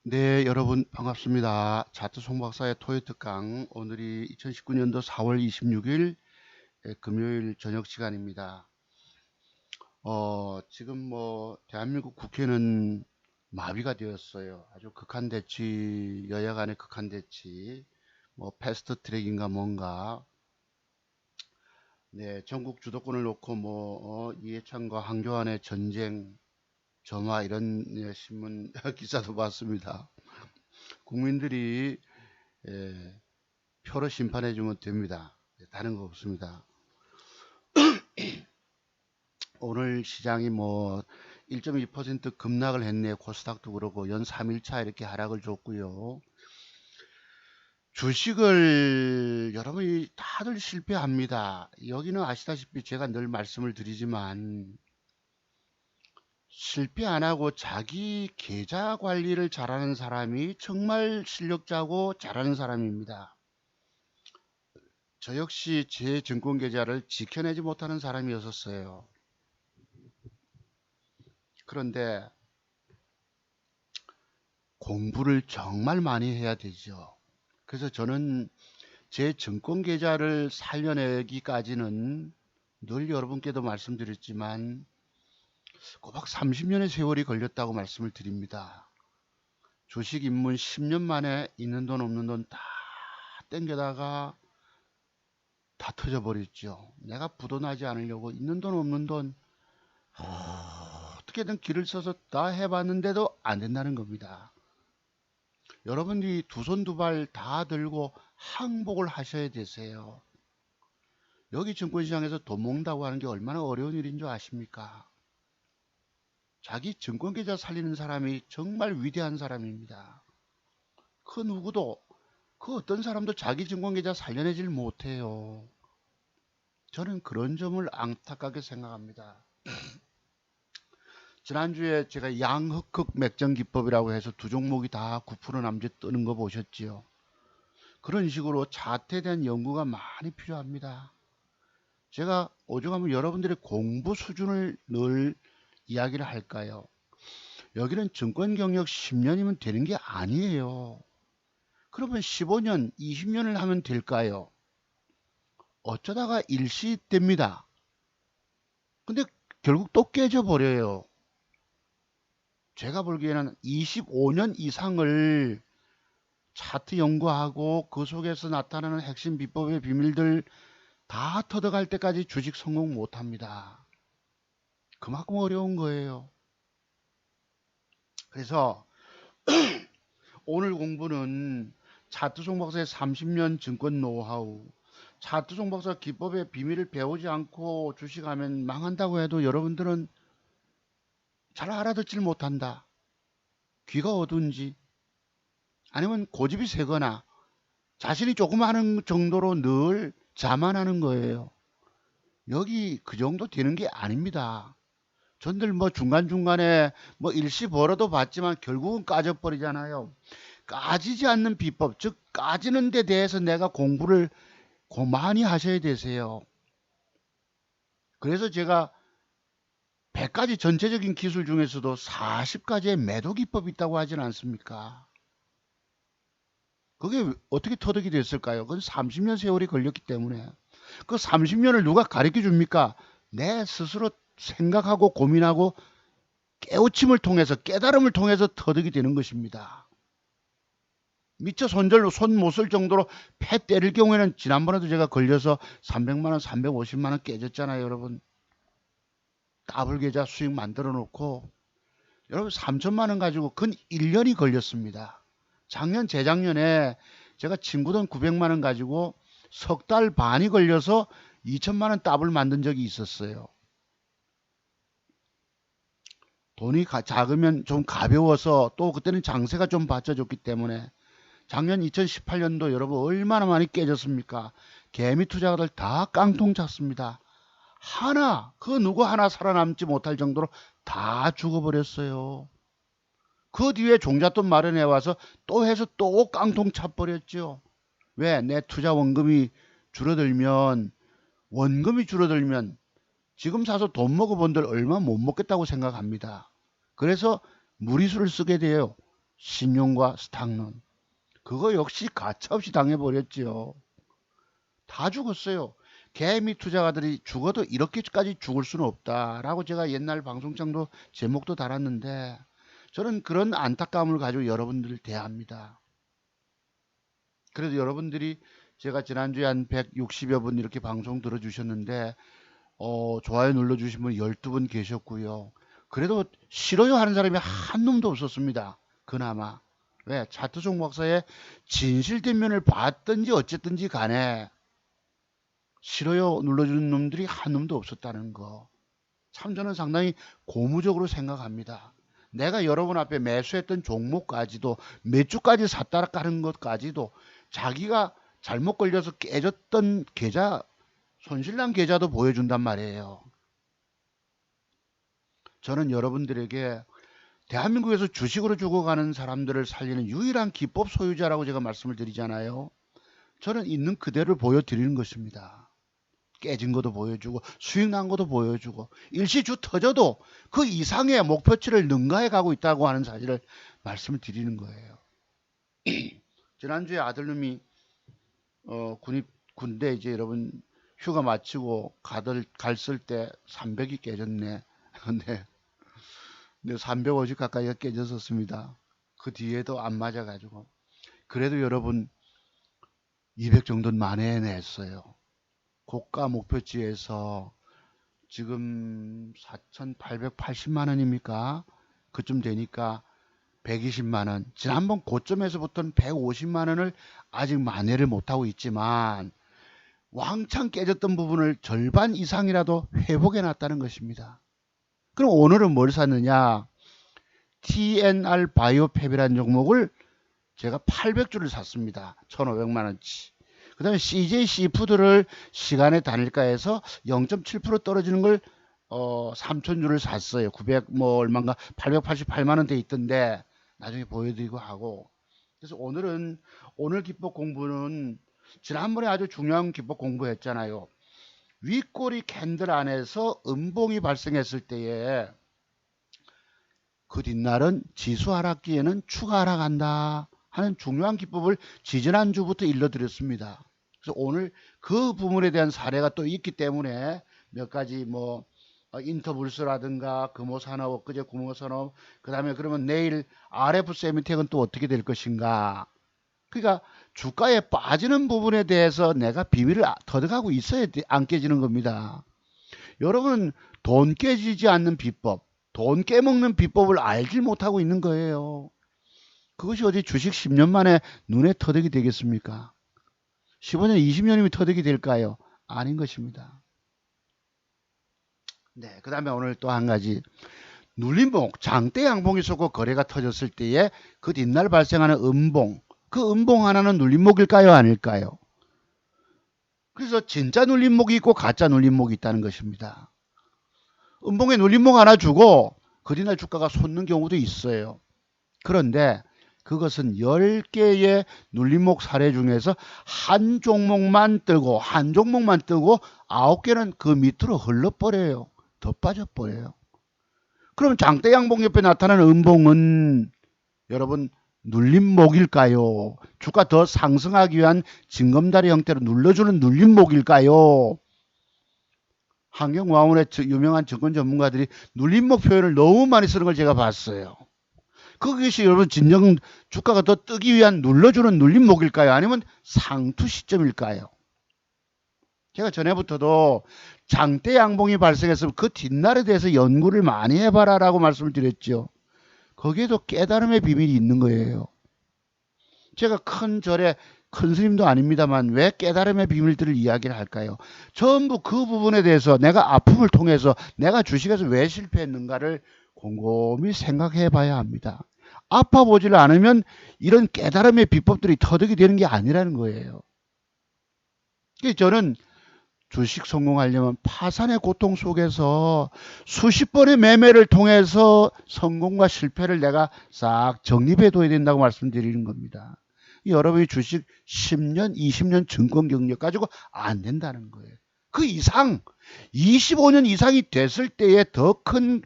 네, 여러분 반갑습니다. 차트 송박사의 토요 특강. 오늘이 2019년도 4월 26일 금요일 저녁 시간입니다. 지금 대한민국 국회는 마비가 되었어요. 아주 극한 대치, 여야 간의 극한 대치, 패스트 트랙인가 뭔가. 네, 전국 주도권을 놓고 이해찬과 황교안의 전쟁, 점화 이런 신문 기사도 봤습니다. 국민들이 예, 표로 심판해 주면 됩니다. 다른 거 없습니다. 오늘 시장이 1.2% 급락을 했네요. 코스닥도 그렇고 연 3일차 이렇게 하락을 줬고요. 주식을 여러분이 다들 실패합니다. 여기는 아시다시피 제가 늘 말씀을 드리지만 실패 안 하고 자기 계좌 관리를 잘하는 사람이 정말 실력자고 잘하는 사람입니다. 저 역시 제 증권 계좌를 지켜내지 못하는 사람이었었어요. 그런데 공부를 정말 많이 해야 되죠. 그래서 저는 제 증권 계좌를 살려내기까지는 늘 여러분께도 말씀드렸지만 꼬박 30년의 세월이 걸렸다고 말씀을 드립니다. 주식 입문 10년 만에 있는 돈 없는 돈 다 땡겨다가 다 터져버렸죠. 내가 부도나지 않으려고 있는 돈 없는 돈 어떻게든 길을 써서 다 해봤는데도 안 된다는 겁니다. 여러분들이 두 손 두 발 다 들고 항복을 하셔야 되세요. 여기 증권시장에서 돈 모은다고 하는 게 얼마나 어려운 일인 줄 아십니까? 자기 증권계좌 살리는 사람이 정말 위대한 사람입니다. 그 누구도, 그 어떤 사람도 자기 증권계좌 살려내질 못해요. 저는 그런 점을 안타깝게 생각합니다. 지난주에 제가 양흑흑 맥정기법이라고 해서 두 종목이 다 9% 남짓 뜨는 거 보셨지요? 그런 식으로 차트에 대한 연구가 많이 필요합니다. 제가 오죽하면 여러분들의 공부 수준을 늘 이야기를 할까요? 여기는 증권 경력 10년이면 되는 게 아니에요. 그러면 15년, 20년을 하면 될까요? 어쩌다가 일시 됩니다. 근데 결국 또 깨져버려요. 제가 보기에는 25년 이상을 차트 연구하고 그 속에서 나타나는 핵심 비법의 비밀들 다 터득할 때까지 주식 성공 못합니다. 그만큼 어려운 거예요. 그래서 오늘 공부는 차트 송박사의 30년 증권 노하우, 차트 송박사 기법의 비밀을 배우지 않고 주식하면 망한다고 해도 여러분들은 잘 알아듣질 못한다. 귀가 어두운지 아니면 고집이 세거나 자신이 조금 하는 정도로 늘 자만하는 거예요. 여기 그 정도 되는 게 아닙니다. 전들 중간중간에 일시 벌어도 봤지만 결국은 까져버리잖아요. 까지지 않는 비법, 즉 까지는 데 대해서 내가 공부를 많이 하셔야 되세요. 그래서 제가 100가지 전체적인 기술 중에서도 40가지의 매도 기법이 있다고 하진 않습니까? 그게 어떻게 터득이 됐을까요? 그건 30년 세월이 걸렸기 때문에. 그 30년을 누가 가르쳐 줍니까? 내 스스로 생각하고 고민하고 깨우침을 통해서 깨달음을 통해서 터득이 되는 것입니다. 미처 손절로 손 못 쓸 정도로 패 때릴 경우에는 지난번에도 제가 걸려서 300만원 350만원 깨졌잖아요. 여러분 더블 계좌 수익 만들어 놓고 여러분 3천만원 가지고 근 1년이 걸렸습니다. 작년 재작년에 제가 친구 돈 900만원 가지고 석 달 반이 걸려서 2천만원 더블 만든 적이 있었어요. 돈이 작으면 좀 가벼워서 또 그때는 장세가 좀 받쳐줬기 때문에 작년 2018년도 여러분 얼마나 많이 깨졌습니까? 개미 투자가들 다 깡통 찼습니다. 그 누구 하나 살아남지 못할 정도로 다 죽어버렸어요. 그 뒤에 종잣돈 마련해 와서 또 해서 또 깡통 차버렸죠. 왜? 내 투자 원금이 줄어들면 지금 사서 돈 먹어본들 얼마 못 먹겠다고 생각합니다. 그래서 무리수를 쓰게 돼요. 신용과 스탁론. 그거 역시 가차없이 당해버렸지요. 다 죽었어요. 개미 투자가들이 죽어도 이렇게까지 죽을 수는 없다라고 제가 옛날 방송장도 제목도 달았는데, 저는 그런 안타까움을 가지고 여러분들을 대합니다. 그래도 여러분들이 제가 지난주에 한 160여 분 이렇게 방송 들어주셨는데 좋아요 눌러주신 분 12분 계셨고요. 그래도 싫어요 하는 사람이 한 놈도 없었습니다. 그나마. 왜? 차트종 박사의 진실된 면을 봤든지 어쨌든지 간에 싫어요 눌러주는 놈들이 한 놈도 없었다는 거. 참 저는 상당히 고무적으로 생각합니다. 내가 여러분 앞에 매수했던 종목까지도 몇 주까지 샀다 까는 것까지도 자기가 잘못 걸려서 깨졌던 계좌, 손실난 계좌도 보여준단 말이에요. 저는 여러분들에게 대한민국에서 주식으로 죽어가는 사람들을 살리는 유일한 기법 소유자라고 제가 말씀을 드리잖아요. 저는 있는 그대로를 보여드리는 것입니다. 깨진 것도 보여주고 수익 난 것도 보여주고 일시주 터져도 그 이상의 목표치를 능가해 가고 있다고 하는 사실을 말씀을 드리는 거예요. 지난주에 아들놈이 군대 이제 여러분 휴가 마치고 갔을 때 300이 깨졌네. 근데 350 가까이가 깨졌었습니다. 그 뒤에도 안 맞아가지고. 그래도 여러분 200 정도는 만회해냈어요. 고가 목표치에서 지금 4,880만 원입니까? 그쯤 되니까 120만 원. 지난번 고점에서부터는 150만 원을 아직 만회를 못하고 있지만 왕창 깨졌던 부분을 절반 이상이라도 회복해 놨다는 것입니다. 그럼 오늘은 뭘 샀느냐? TNR 바이오팹이라는 종목을 제가 800주를 샀습니다. 1,500만 원치. 그 다음에 CJ 시푸드를 시간의 단일가에서 0.7% 떨어지는 걸 3,000주를 샀어요. 900 뭐 얼마인가 888만 원대 있던데 나중에 보여드리고 하고. 그래서 오늘 기법 공부는 지난번에 아주 중요한 기법 공부했잖아요. 윗꼬리 캔들 안에서 음봉이 발생했을 때에 그 뒷날은 지수 하락기에는 추가 하락한다 하는 중요한 기법을 지지난주부터 일러드렸습니다. 그래서 오늘 그 부분에 대한 사례가 또 있기 때문에 몇 가지 뭐 인터불스라든가 금호산업, 엊그제 금호산업, 그 다음에 그러면 내일 RF 세미텍은 또 어떻게 될 것인가. 그러니까 주가에 빠지는 부분에 대해서 내가 비밀을 터득하고 있어야 안 깨지는 겁니다. 여러분 돈 깨지지 않는 비법, 돈 깨먹는 비법을 알지 못하고 있는 거예요. 그것이 어디 주식 10년 만에 눈에 터득이 되겠습니까? 15년, 20년이면 터득이 될까요? 아닌 것입니다. 네, 그 다음에 오늘 또 한 가지. 눌림목, 장대 양봉이 쏘고 거래가 터졌을 때에 그 뒷날 발생하는 음봉, 그 음봉 하나는 눌림목일까요? 아닐까요? 그래서 진짜 눌림목이 있고 가짜 눌림목이 있다는 것입니다. 음봉에 눌림목 하나 주고 그 뒷날 주가가 솟는 경우도 있어요. 그런데 그것은 10개의 눌림목 사례 중에서 한 종목만 뜨고 9개는 그 밑으로 흘러버려요. 더 빠져버려요. 그럼 장대 양봉 옆에 나타나는 음봉은 여러분 눌림목일까요? 주가 더 상승하기 위한 징검다리 형태로 눌러주는 눌림목일까요? 한경와운의 유명한 증권 전문가들이 눌림목 표현을 너무 많이 쓰는 걸 제가 봤어요. 그것이 여러분 진정 주가가 더 뜨기 위한 눌러주는 눌림목일까요? 아니면 상투 시점일까요? 제가 전에부터도 장대 양봉이 발생했으면 그 뒷날에 대해서 연구를 많이 해봐라 라고 말씀을 드렸죠. 거기에도 깨달음의 비밀이 있는 거예요. 제가 큰 스님도 아닙니다만 왜 깨달음의 비밀들을 이야기를 할까요? 전부 그 부분에 대해서 내가 아픔을 통해서 내가 주식에서 왜 실패했는가를 곰곰이 생각해 봐야 합니다. 아파 보지를 않으면 이런 깨달음의 비법들이 터득이 되는 게 아니라는 거예요. 저는 주식 성공하려면 파산의 고통 속에서 수십 번의 매매를 통해서 성공과 실패를 내가 싹 정립해 둬야 된다고 말씀드리는 겁니다. 여러분이 주식 10년, 20년 증권 경력 가지고 안 된다는 거예요. 그 이상 25년 이상이 됐을 때에 더 큰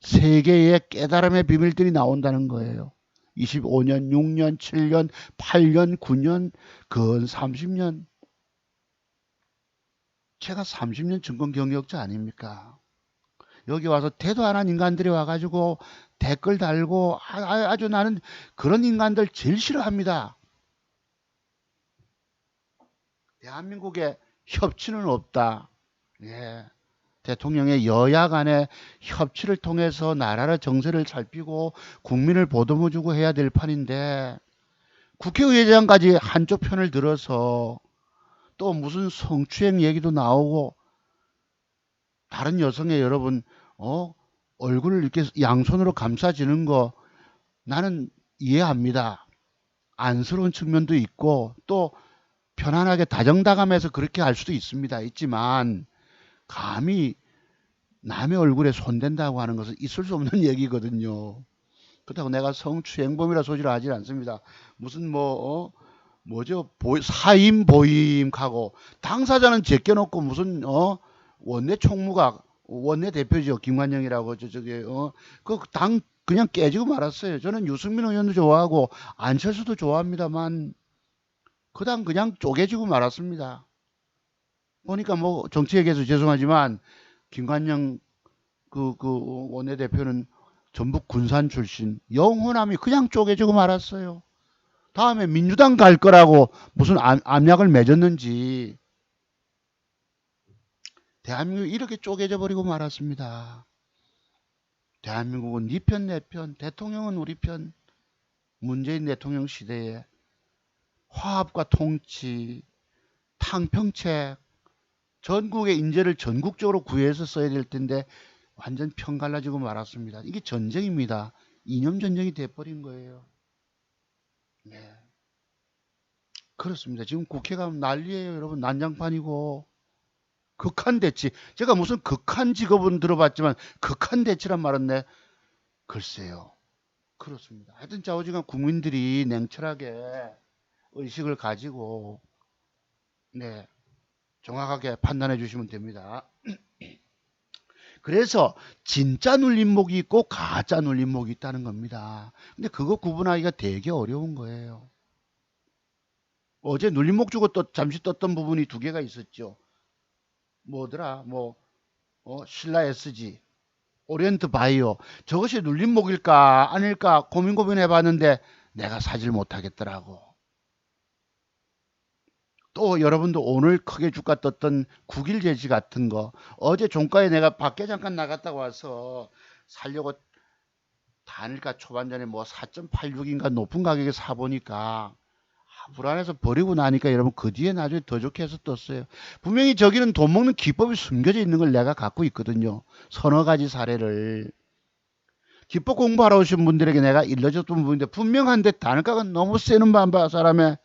세계의 깨달음의 비밀들이 나온다는 거예요. 25년, 6년, 7년, 8년, 9년, 근 30년. 제가 30년 증권 경력자 아닙니까? 여기 와서 대도 안 한 인간들이 와가지고 댓글 달고 아주 나는 그런 인간들 제일 싫어합니다. 대한민국에 협치는 없다. 예. 대통령의 여야 간의 협치를 통해서 나라의 정세를 살피고 국민을 보듬어주고 해야 될 판인데 국회의장까지 한쪽 편을 들어서 또 무슨 성추행 얘기도 나오고 다른 여성의 여러분 얼굴을 이렇게 양손으로 감싸지는 거 나는 이해합니다. 안쓰러운 측면도 있고 또 편안하게 다정다감해서 그렇게 할 수도 있지만 감히 남의 얼굴에 손댄다고 하는 것은 있을 수 없는 얘기거든요. 그렇다고 내가 성추행범이라 소지를 하지 않습니다. 무슨 뭐죠? 사임 보임하고 당사자는 제껴놓고 무슨 원내 총무가 원내 대표죠. 김관영이라고 저게 그 당 그냥 깨지고 말았어요. 저는 유승민 의원도 좋아하고 안철수도 좋아합니다만 그 당 그냥 쪼개지고 말았습니다. 보니까 뭐 정치 얘기해서 죄송하지만 김관영 그 원내대표는 전북 군산 출신 영호남이 그냥 쪼개지고 말았어요. 다음에 민주당 갈 거라고 무슨 압력을 맺었는지 대한민국이 이렇게 쪼개져 버리고 말았습니다. 대한민국은 네 편 내 편, 대통령은 우리 편. 문재인 대통령 시대에 화합과 통치, 탕평책, 전국의 인재를 전국적으로 구해서 써야 될 텐데 완전 편갈라지고 말았습니다. 이게 전쟁입니다. 이념 전쟁이 돼버린 거예요. 네. 그렇습니다. 지금 국회 가면 난리예요, 여러분. 난장판이고. 극한 대치. 제가 무슨 극한 직업은 들어봤지만 극한 대치란 말은 글쎄요. 그렇습니다. 하여튼 좌우지간 국민들이 냉철하게 의식을 가지고 정확하게 판단해 주시면 됩니다. 그래서 진짜 눌림목이 있고 가짜 눌림목이 있다는 겁니다. 근데 그거 구분하기가 되게 어려운 거예요. 어제 눌림목 주고 잠시 떴던 부분이 두 개가 있었죠. 뭐더라? 신라 SG, 오리엔트 바이오. 저것이 눌림목일까 아닐까 고민해 봤는데 내가 사질 못하겠더라고. 또 여러분도 오늘 크게 주가 떴던 국일제지 같은 거 어제 종가에 내가 밖에 잠깐 나갔다 와서 살려고 단일가 초반전에 4.86인가 높은 가격에 사보니까 불안해서 버리고 나니까 여러분 그 뒤에 나중에 더 좋게 해서 떴어요. 분명히 저기는 돈 먹는 기법이 숨겨져 있는 걸 내가 갖고 있거든요. 서너 가지 사례를. 기법 공부하러 오신 분들에게 내가 일러줬던 부분인데 분명한데 단가가 너무 세는 사람의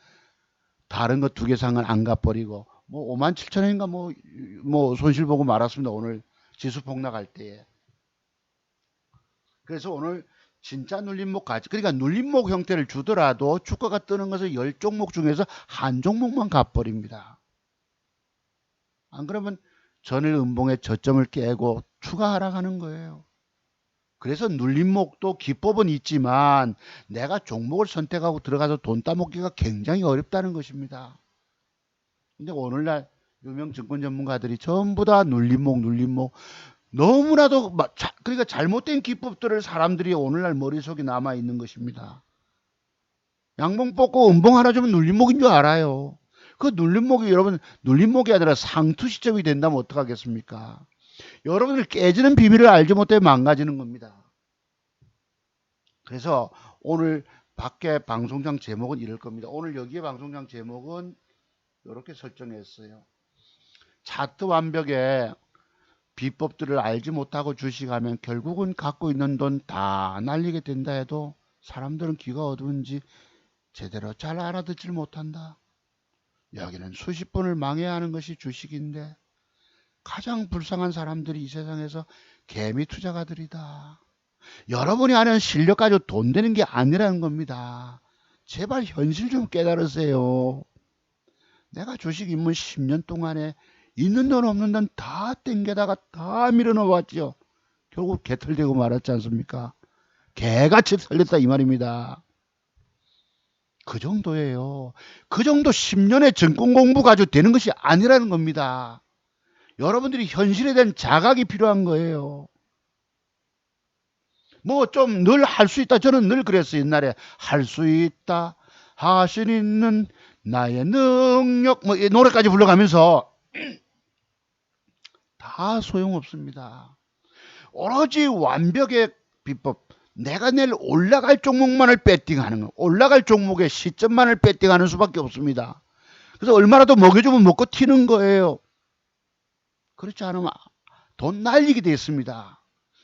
다른 거 두 개 상은 안 갚버리고 57,000원인가 손실 보고 말았습니다. 오늘 지수 폭락할 때에. 그래서 오늘 진짜 눌림목 그러니까 눌림목 형태를 주더라도 주가가 뜨는 것을 10종목 중에서 한 종목만 갚버립니다. 안 그러면 전일 음봉의 저점을 깨고 추가 하락하는 거예요. 그래서 눌림목도 기법은 있지만 내가 종목을 선택하고 들어가서 돈 따먹기가 굉장히 어렵다는 것입니다. 근데 오늘날 유명 증권 전문가들이 전부 다 눌림목 너무나도 그러니까 잘못된 기법들을 사람들이 오늘날 머릿속에 남아 있는 것입니다. 양봉 뽑고 음봉 하나 주면 눌림목인 줄 알아요. 그 눌림목이 여러분 눌림목이 아니라 상투 시점이 된다면 어떡하겠습니까? 여러분들 깨지는 비밀을 알지 못해 망가지는 겁니다. 그래서 오늘 밖에 방송장 제목은 이럴 겁니다. 오늘 여기에 방송장 제목은 이렇게 설정했어요. 차트 완벽에 비법들을 알지 못하고 주식하면 결국은 갖고 있는 돈 다 날리게 된다 해도 사람들은 귀가 어두운지 제대로 잘 알아듣질 못한다. 여기는 수십 번을 망해야 하는 것이 주식인데 가장 불쌍한 사람들이 이 세상에서 개미 투자가들이다. 여러분이 아는 실력 가지고 돈 되는 게 아니라는 겁니다. 제발 현실 좀 깨달으세요. 내가 주식 입문 10년 동안에 있는 돈 없는 돈 다 땡겨다가 다 밀어넣어봤죠. 결국 개털되고 말았지 않습니까? 개같이 털렸다 이 말입니다. 그 정도예요. 그 정도 10년의 전공 공부 가지고 되는 것이 아니라는 겁니다. 여러분들이 현실에 대한 자각이 필요한 거예요. 뭐 좀 늘 할 수 있다. 저는 늘 그랬어요. 옛날에 할 수 있다. 할 수 있는 나의 능력 뭐 이 노래까지 불러가면서 다 소용없습니다. 오로지 완벽의 비법. 내가 내일 올라갈 종목만을 배팅하는 거. 올라갈 종목의 시점만을 배팅하는 수밖에 없습니다. 그래서 얼마라도 먹여주면 먹고 튀는 거예요. 그렇지 않으면 돈 날리게 돼 있습니다.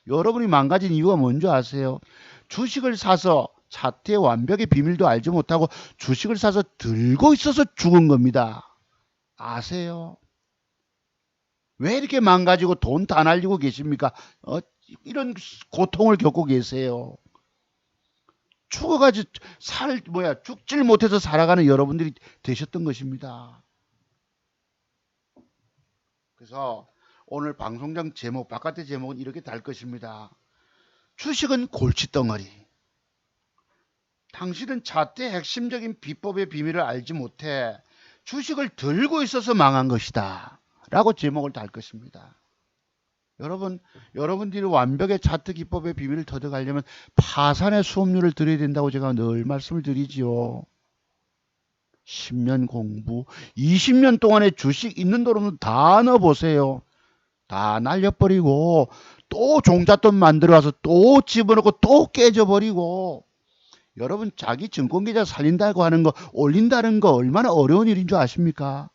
여러분이 망가진 이유가 뭔지 아세요? 주식을 사서 차트의 완벽의 비밀도 알지 못하고 주식을 사서 들고 있어서 죽은 겁니다. 아세요? 왜 이렇게 망가지고 돈 다 날리고 계십니까? 이런 고통을 겪고 계세요. 죽어가지고 죽질 못해서 살아가는 여러분들이 되셨던 것입니다. 그래서 오늘 방송장 제목, 바깥의 제목은 이렇게 달 것입니다. 주식은 골칫덩어리. 당신은 차트의 핵심적인 비법의 비밀을 알지 못해 주식을 들고 있어서 망한 것이다. 라고 제목을 달 것입니다. 여러분들이 완벽의 차트 기법의 비밀을 터득하려면 파산의 수업료를 들여야 된다고 제가 늘 말씀을 드리지요. 10년 공부, 20년 동안의 주식 있는 돈은 다 넣어보세요. 다 날려버리고 또 종잣돈 만들어와서 또 집어넣고 또 깨져버리고 여러분 자기 증권계좌 살린다고 하는 거 올린다는 거 얼마나 어려운 일인 줄 아십니까?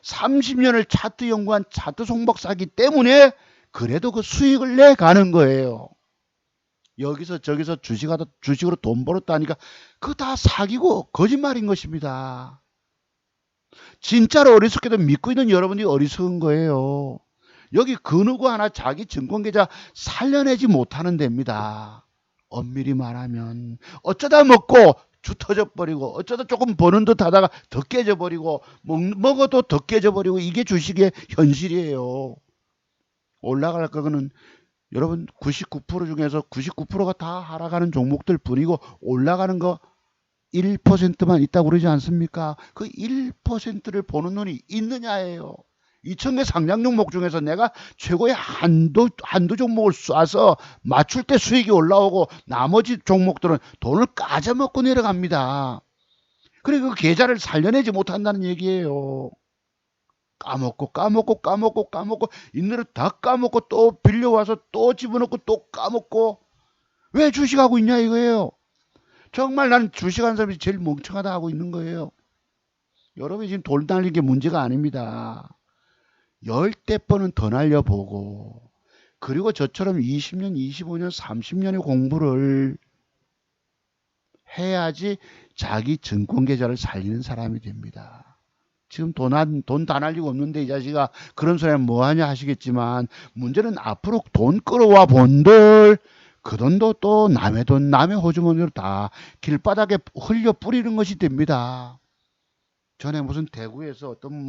30년을 차트 연구한 차트 송박사기 때문에 그래도 그 수익을 내가는 거예요. 여기서 저기서 주식으로 돈 벌었다니까 그거 다 사기고 거짓말인 것입니다. 진짜로 어리석게도 믿고 있는 여러분이 어리석은 거예요. 여기 그 누구 하나 자기 증권계좌 살려내지 못하는 데입니다. 엄밀히 말하면 어쩌다 먹고 주 터져버리고 어쩌다 조금 버는 듯 하다가 더 깨져버리고 먹어도 더 깨져버리고 이게 주식의 현실이에요. 올라갈 거는 여러분 99% 중에서 99%가 다 하락하는 종목들 뿐이고 올라가는 거 1%만 있다고 그러지 않습니까? 그 1%를 보는 눈이 있느냐예요. 2,000개 상장 종목 중에서 내가 최고의 한두 종목을 쏴서 맞출 때 수익이 올라오고 나머지 종목들은 돈을 까져먹고 내려갑니다. 그리고 그 계좌를 살려내지 못한다는 얘기예요. 까먹고 있는 다 까먹고 또 빌려와서 또 집어넣고 또 까먹고 왜 주식하고 있냐 이거예요. 정말 나는 주식하는 사람이 제일 멍청하다 하고 있는 거예요. 여러분이 지금 돈 날린 게 문제가 아닙니다. 10대 번은 더 날려보고 그리고 저처럼 20년, 25년, 30년의 공부를 해야지 자기 증권계좌를 살리는 사람이 됩니다. 지금 돈 다 날리고 없는데 이 자식아 그런 소리 하면 뭐하냐 하시겠지만 문제는 앞으로 돈 끌어와 본들 그 돈도 또 남의 돈 남의 호주머니로 다 길바닥에 흘려 뿌리는 것이 됩니다. 전에 무슨 대구에서 어떤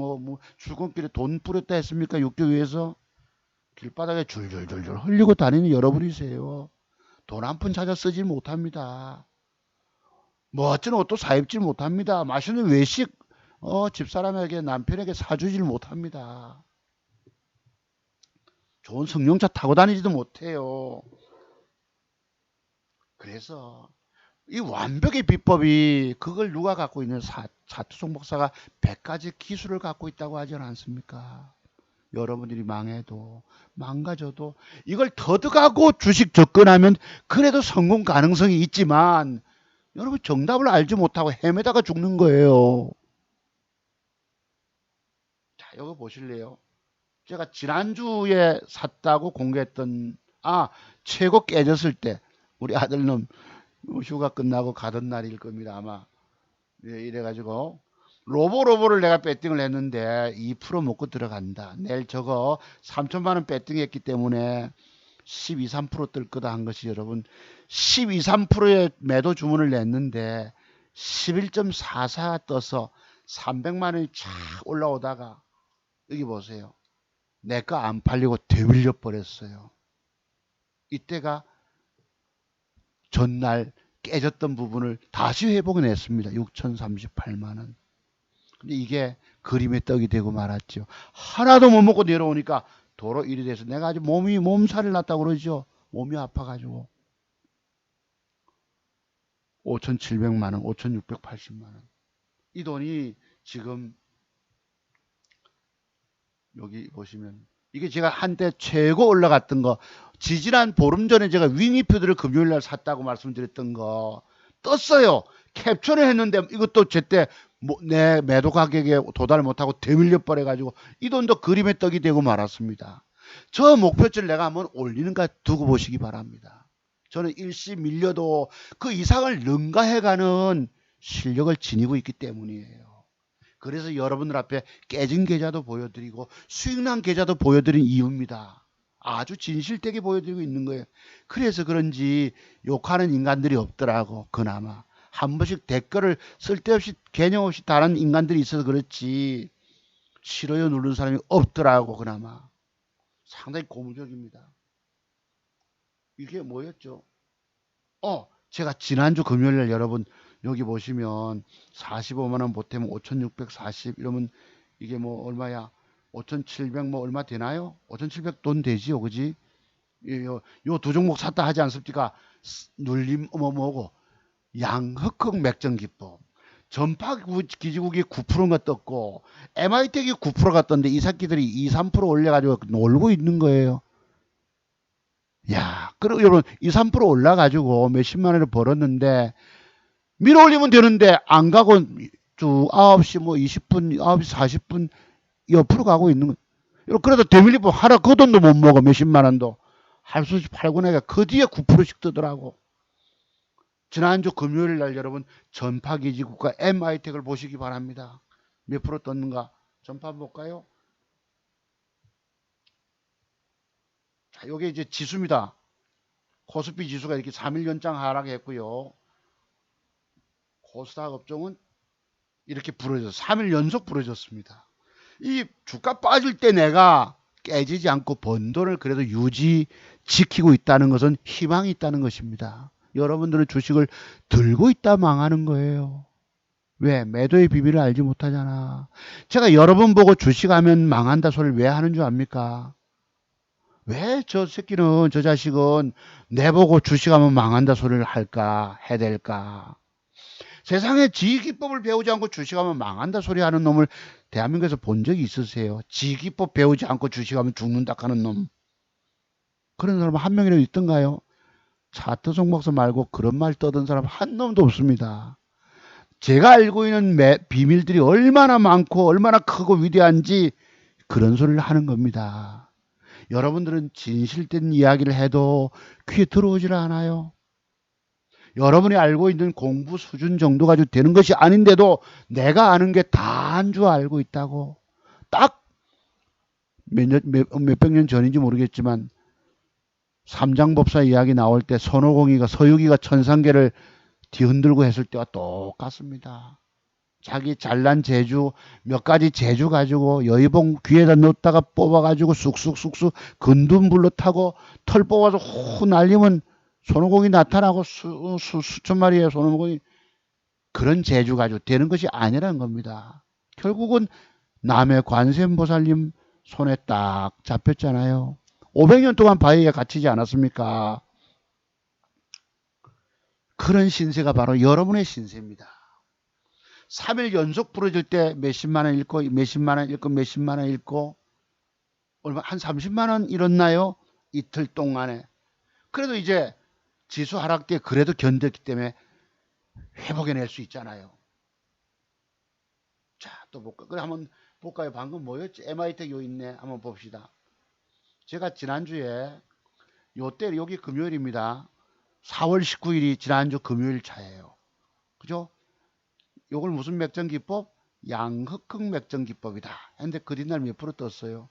출근길에 돈 뿌렸다 했습니까? 육교 위에서 길바닥에 줄줄줄줄 흘리고 다니는 여러분이세요. 돈 한 푼 찾아 쓰지 못합니다. 멋진 옷도 사 입지 못합니다. 맛있는 외식 집사람에게 남편에게 사주질 못합니다. 좋은 승용차 타고 다니지도 못해요. 그래서 이 완벽의 비법이 그걸 누가 갖고 있는 차트송 박사가 100가지 기술을 갖고 있다고 하지 않습니까? 여러분들이 망해도 망가져도 이걸 터득하고 주식 접근하면 그래도 성공 가능성이 있지만 여러분 정답을 알지 못하고 헤매다가 죽는 거예요. 자, 이거 보실래요? 제가 지난주에 샀다고 공개했던 최고 깨졌을 때 우리 아들놈 휴가 끝나고 가던 날일 겁니다 아마. 이래가지고 로보를 내가 배팅을 했는데 2% 먹고 들어간다. 내일 저거 3천만 원 배팅했기 때문에 12, 3%뜰 거다 한 것이 여러분 12, 3%의 매도 주문을 냈는데 11.44 떠서 300만 원이 쫙 올라오다가 여기 보세요. 내 거 안 팔리고 되밀려 버렸어요. 이때가 전날 깨졌던 부분을 다시 회복해냈습니다. 6,038만 원. 근데 이게 그림의 떡이 되고 말았죠. 하나도 못 먹고 내려오니까 도로 일이 돼서 내가 아주 몸살이 났다고 그러죠. 몸이 아파가지고 5,700만 원, 5,680만 원. 이 돈이 지금 여기 보시면 이게 제가 한때 최고 올라갔던 거, 지지난 보름 전에 제가 윙이표들을 금요일 날 샀다고 말씀드렸던 거 떴어요. 캡처를 했는데 이것도 제때 내 매도 가격에 도달 못하고 되밀려 버려가지고 이 돈도 그림의 떡이 되고 말았습니다. 저 목표치를 내가 한번 올리는가 두고 보시기 바랍니다. 저는 일시 밀려도 그 이상을 능가해가는 실력을 지니고 있기 때문이에요. 그래서 여러분들 앞에 깨진 계좌도 보여드리고 수익난 계좌도 보여드린 이유입니다. 아주 진실되게 보여드리고 있는 거예요. 그래서 그런지 욕하는 인간들이 없더라고. 그나마 한 번씩 댓글을 쓸데없이 개념 없이 다른 인간들이 있어서 그렇지 싫어요 누르는 사람이 없더라고. 그나마 상당히 고무적입니다. 이게 뭐였죠? 제가 지난주 금요일날 여러분 여기 보시면 45만원 보태면 5640 이러면 이게 뭐 얼마야? 5700 뭐 얼마 되나요? 5700 돈 되지요, 그지? 요 두 종목 샀다 하지 않습니까? 눌림 뭐고 양흑흑 맥정기법 전파 기지국이 9%가 떴고 MI텍이 9%가 떴는데 이 새끼들이 2, 3% 올려가지고 놀고 있는 거예요. 야, 그리고 여러분 2, 3% 올라가지고 몇십만 원을 벌었는데 밀어 올리면 되는데 안 가고 쭉 9시 뭐 20분, 9시 40분 옆으로 가고 있는 거. 그래도 대밀리법 하나 그 돈도 못 먹어. 몇십만 원도. 할 수 없이 팔고 나니까 그 뒤에 9%씩 뜨더라고. 지난주 금요일 날 여러분 전파기지국가 MI텍을 보시기 바랍니다. 몇 프로 떴는가? 전파 볼까요? 자, 요게 이제 지수입니다. 코스피 지수가 이렇게 3일 연장 하락했고요. 코스닥 업종은 이렇게 부러져서 3일 연속 부러졌습니다. 이 주가 빠질 때 내가 깨지지 않고 번 돈을 그래도 지키고 있다는 것은 희망이 있다는 것입니다. 여러분들은 주식을 들고 있다 망하는 거예요. 왜? 매도의 비밀을 알지 못하잖아. 제가 여러분 보고 주식하면 망한다 소리를 왜 하는 줄 압니까? 왜 저 새끼는, 저 자식은 내보고 주식하면 망한다 소리를 할까, 해댈까? 세상에 지기법을 배우지 않고 주식하면 망한다 소리 하는 놈을 대한민국에서 본 적이 있으세요? 지기법 배우지 않고 주식하면 죽는다 하는 놈. 그런 사람 한 명이라도 있던가요? 차트 종목서 말고 그런 말 떠든 사람 한 놈도 없습니다. 제가 알고 있는 비밀들이 얼마나 많고 얼마나 크고 위대한지 그런 소리를 하는 겁니다. 여러분들은 진실된 이야기를 해도 귀에 들어오질 않아요. 여러분이 알고 있는 공부 수준 정도 가지고 되는 것이 아닌데도 내가 아는 게 다한 줄 알고 있다고. 딱 몇백 년 전인지 모르겠지만 삼장법사 이야기 나올 때 손오공이가 서유기가 천상계를 뒤흔들고 했을 때와 똑같습니다. 자기 잘난 재주 몇 가지 재주 가지고 여의봉 귀에다 넣었다가 뽑아가지고 쑥쑥쑥쑥 근둔불로 타고 털 뽑아서 후 날리면 손오공이 나타나고 수천 마리의 손오공이 그런 재주 가지고 되는 것이 아니라는 겁니다. 결국은 남의 관세음보살님 손에 딱 잡혔잖아요. 500년 동안 바위에 갇히지 않았습니까? 그런 신세가 바로 여러분의 신세입니다. 3일 연속 부러질 때 몇십만 원 잃고 몇십만 원 잃고 몇십만 원 잃고 얼마 한 30만 원 잃었나요? 이틀 동안에. 그래도 이제 지수 하락 때 그래도 견뎠기 때문에 회복해낼 수 있잖아요. 자, 또 볼까? 그래 한번 볼까요? 방금 뭐였지? MI텍 요 있네. 한번 봅시다. 제가 지난주에 요때 여기 금요일입니다. 4월 19일이 지난주 금요일 차예요. 그죠? 요걸 무슨 맥정기법? 양흑흑 맥정기법이다. 근데 그 뒷날 몇 프로 떴어요?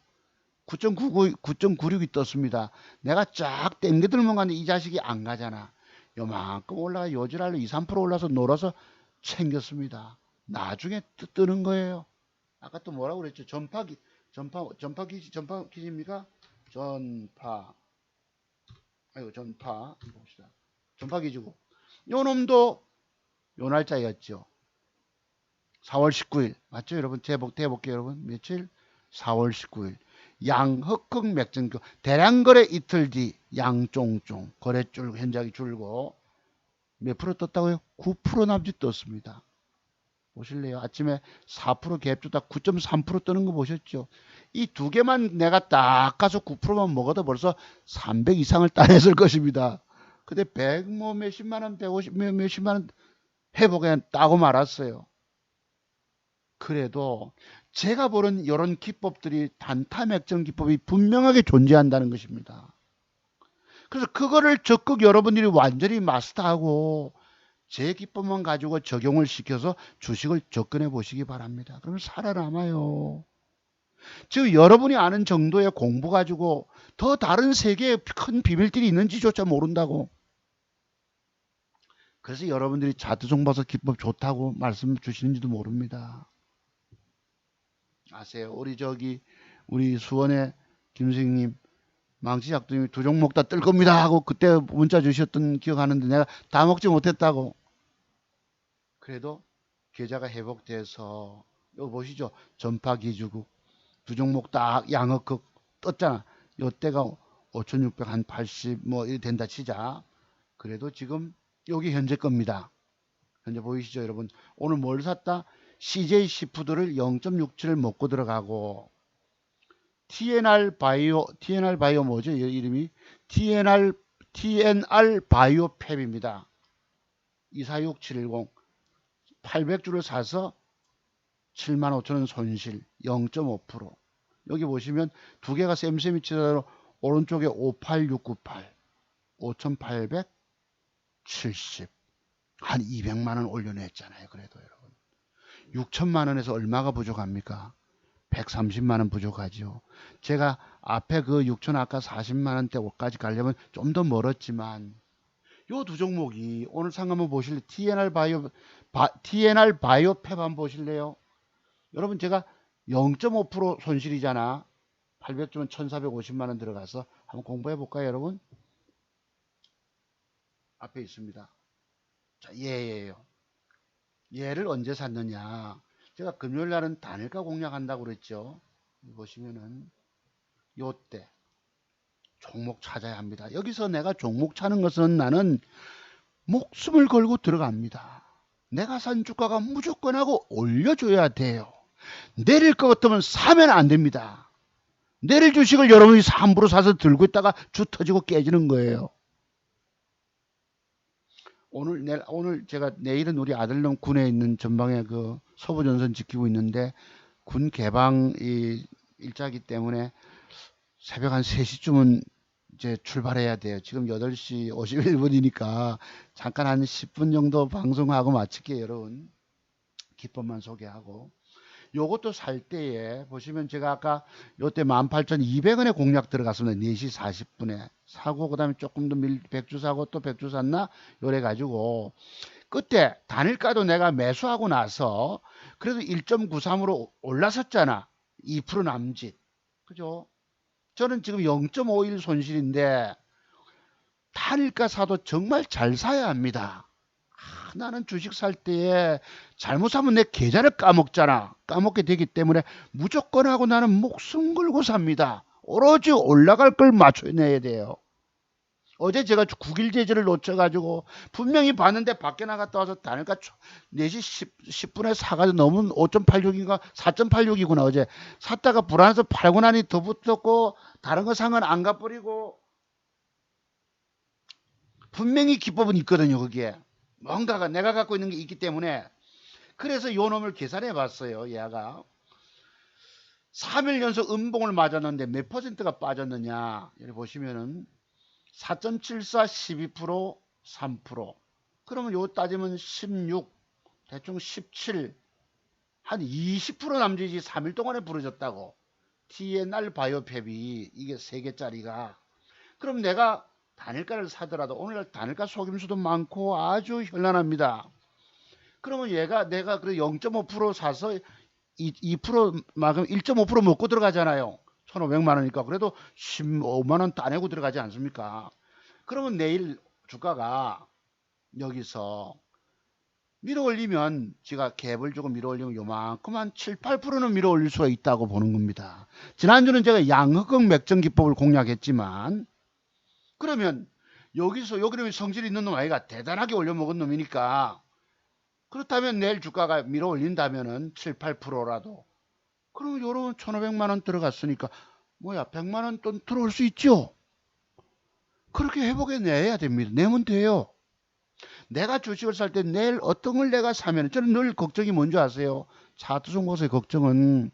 9.96이 떴습니다. 내가 쫙 땡겨들면 가는데 이 자식이 안 가잖아. 요만큼 올라가 요지랄로 2, 3% 올라서 놀아서 챙겼습니다. 나중에 뜨는 거예요. 아까 또 뭐라고 그랬죠? 전파기지입니까? 전파. 아이고, 전파. 봅시다. 전파기지고. 요 놈도 요 날짜였죠. 4월 19일. 맞죠, 여러분? 대볼게요, 여러분. 며칠? 4월 19일. 양흑흑 맥전기 대량거래 이틀 뒤 양쫑쫑 거래줄 현장이 줄고 몇 프로 떴다고요? 9% 남짓 떴습니다. 보실래요? 아침에 4% 갭 주다 9.3% 뜨는 거 보셨죠? 이 두 개만 내가 딱 가서 9%만 먹어도 벌써 300 이상을 따냈을 것입니다. 근데 100 뭐 몇십만 원, 150 몇십만 원 회복에 따고 말았어요. 그래도 제가 보는 이런 기법들이 단타 맥정 기법이 분명하게 존재한다는 것입니다. 그래서 그거를 적극 여러분들이 완전히 마스터하고 제 기법만 가지고 적용을 시켜서 주식을 접근해 보시기 바랍니다. 그러면 살아남아요. 즉 여러분이 아는 정도의 공부 가지고 더 다른 세계에 큰 비밀들이 있는지조차 모른다고. 그래서 여러분들이 자두종바서 기법 좋다고 말씀 주시는지도 모릅니다. 아세요? 우리 수원의 김 선생님 망치작두님이 두 종목 다 뜰 겁니다 하고 그때 문자 주셨던 기억하는데 내가 다 먹지 못했다고. 그래도 계좌가 회복돼서 이거 보시죠. 전파 기주국 두 종목 딱 양흑극 떴잖아. 요때가 5,600 한 80 뭐 이래 된다 치자. 그래도 지금 여기 현재 겁니다. 현재 보이시죠, 여러분? 오늘 뭘 샀다? CJ 시푸드를 0.67을 먹고 들어가고 TNR 바이오 뭐죠? 이름이 TNR 바이오 팹입니다. 246710 800주를 사서 75,000원 손실 0.5%. 여기 보시면 두 개가 쌤쌤이 치더라도 오른쪽에 58698 5870 한 200만 원 올려냈잖아요. 그래도 여러분 6천만 원에서 얼마가 부족합니까? 130만 원 부족하죠. 제가 앞에 그 6천 아까 40만 원대까지 가려면 좀 더 멀었지만 요 두 종목이 오늘 상황 한번 보실래요? TNR 바이오 팹 한번 보실래요? 여러분 제가 0.5% 손실이잖아. 800주면 1450만 원 들어가서 한번 공부해 볼까요, 여러분? 앞에 있습니다. 자, 얘예요. 얘를 언제 샀느냐? 제가 금요일 날은 단일가 공략한다고 그랬죠. 보시면은 요때 종목 찾아야 합니다. 여기서 내가 종목 찾는 것은 나는 목숨을 걸고 들어갑니다. 내가 산 주가가 무조건 하고 올려줘야 돼요. 내릴 것 같으면 사면 안 됩니다. 내릴 주식을 여러분이 함부로 사서 들고 있다가 주 터지고 깨지는 거예요. 오늘 제가 내일은 우리 아들놈 군에 있는 전방에 그 서부전선 지키고 있는데 군 개방 일자기 때문에 새벽 한 3시쯤은 이제 출발해야 돼요. 지금 8시 51분이니까 잠깐 한 10분 정도 방송하고 마칠게요, 여러분. 기법만 소개하고. 요것도 살 때에 보시면 제가 아까 요때 18,200원에 공략 들어갔습니다. 4시 40분에 사고 그다음에 조금 더 100주 사고 또 100주 샀나 요래 가지고 그때 단일가도 내가 매수하고 나서 그래도 1.93으로 올라섰잖아. 2% 남짓. 그죠? 저는 지금 0.51 손실인데 단일가 사도 정말 잘 사야 합니다. 나는 주식 살 때에 잘못 사면 내 계좌를 까먹잖아. 까먹게 되기 때문에 무조건 하고 나는 목숨 걸고 삽니다. 오로지 올라갈 걸 맞춰내야 돼요. 어제 제가 9일 제재를 놓쳐가지고 분명히 봤는데 밖에 나갔다 와서 단일가 4시 10분에 사가지고 넘은 5.86인가 4.86이구나. 어제 샀다가 불안해서 팔고 나니 더 붙었고 다른 거 산 건 안 갚버리고 분명히 기법은 있거든요. 거기에 뭔가가 내가 갖고 있는 게 있기 때문에 그래서 요 놈을 계산해 봤어요. 얘가 3일 연속 음봉을 맞았는데 몇 퍼센트가 빠졌느냐 여기 보시면은 4.74 12% 3% 그러면 요 따지면 16 대충 17 한 20% 남짓이 3일 동안에 부러졌다고. TNR 바이오팹이 이게 3개짜리가 그럼 내가 단일가를 사더라도 오늘날 단일가 속임수도 많고 아주 현란합니다. 그러면 내가 그래 0.5% 사서 2% 막으면 1.5% 먹고 들어가잖아요. 1,500만 원이니까 그래도 15만 원 따내고 들어가지 않습니까? 그러면 내일 주가가 여기서 밀어 올리면 제가 갭을 주고 밀어 올리면 요만큼 한 7, 8%는 밀어 올릴 수가 있다고 보는 겁니다. 지난주는 제가 양흑극 맥정 기법을 공략했지만 그러면 여기서 여기는 성질 있는 놈 아이가 대단하게 올려먹은 놈이니까 그렇다면 내일 주가가 밀어 올린다면은 7, 8%라도 그러면 요런 1,500만 원 들어갔으니까 뭐야 100만 원 돈 들어올 수 있죠. 그렇게 회복해 내야 됩니다. 내면 돼요. 내가 주식을 살 때 내일 어떤 걸 내가 사면 저는 늘 걱정이 뭔지 아세요? 차트 종목의 걱정은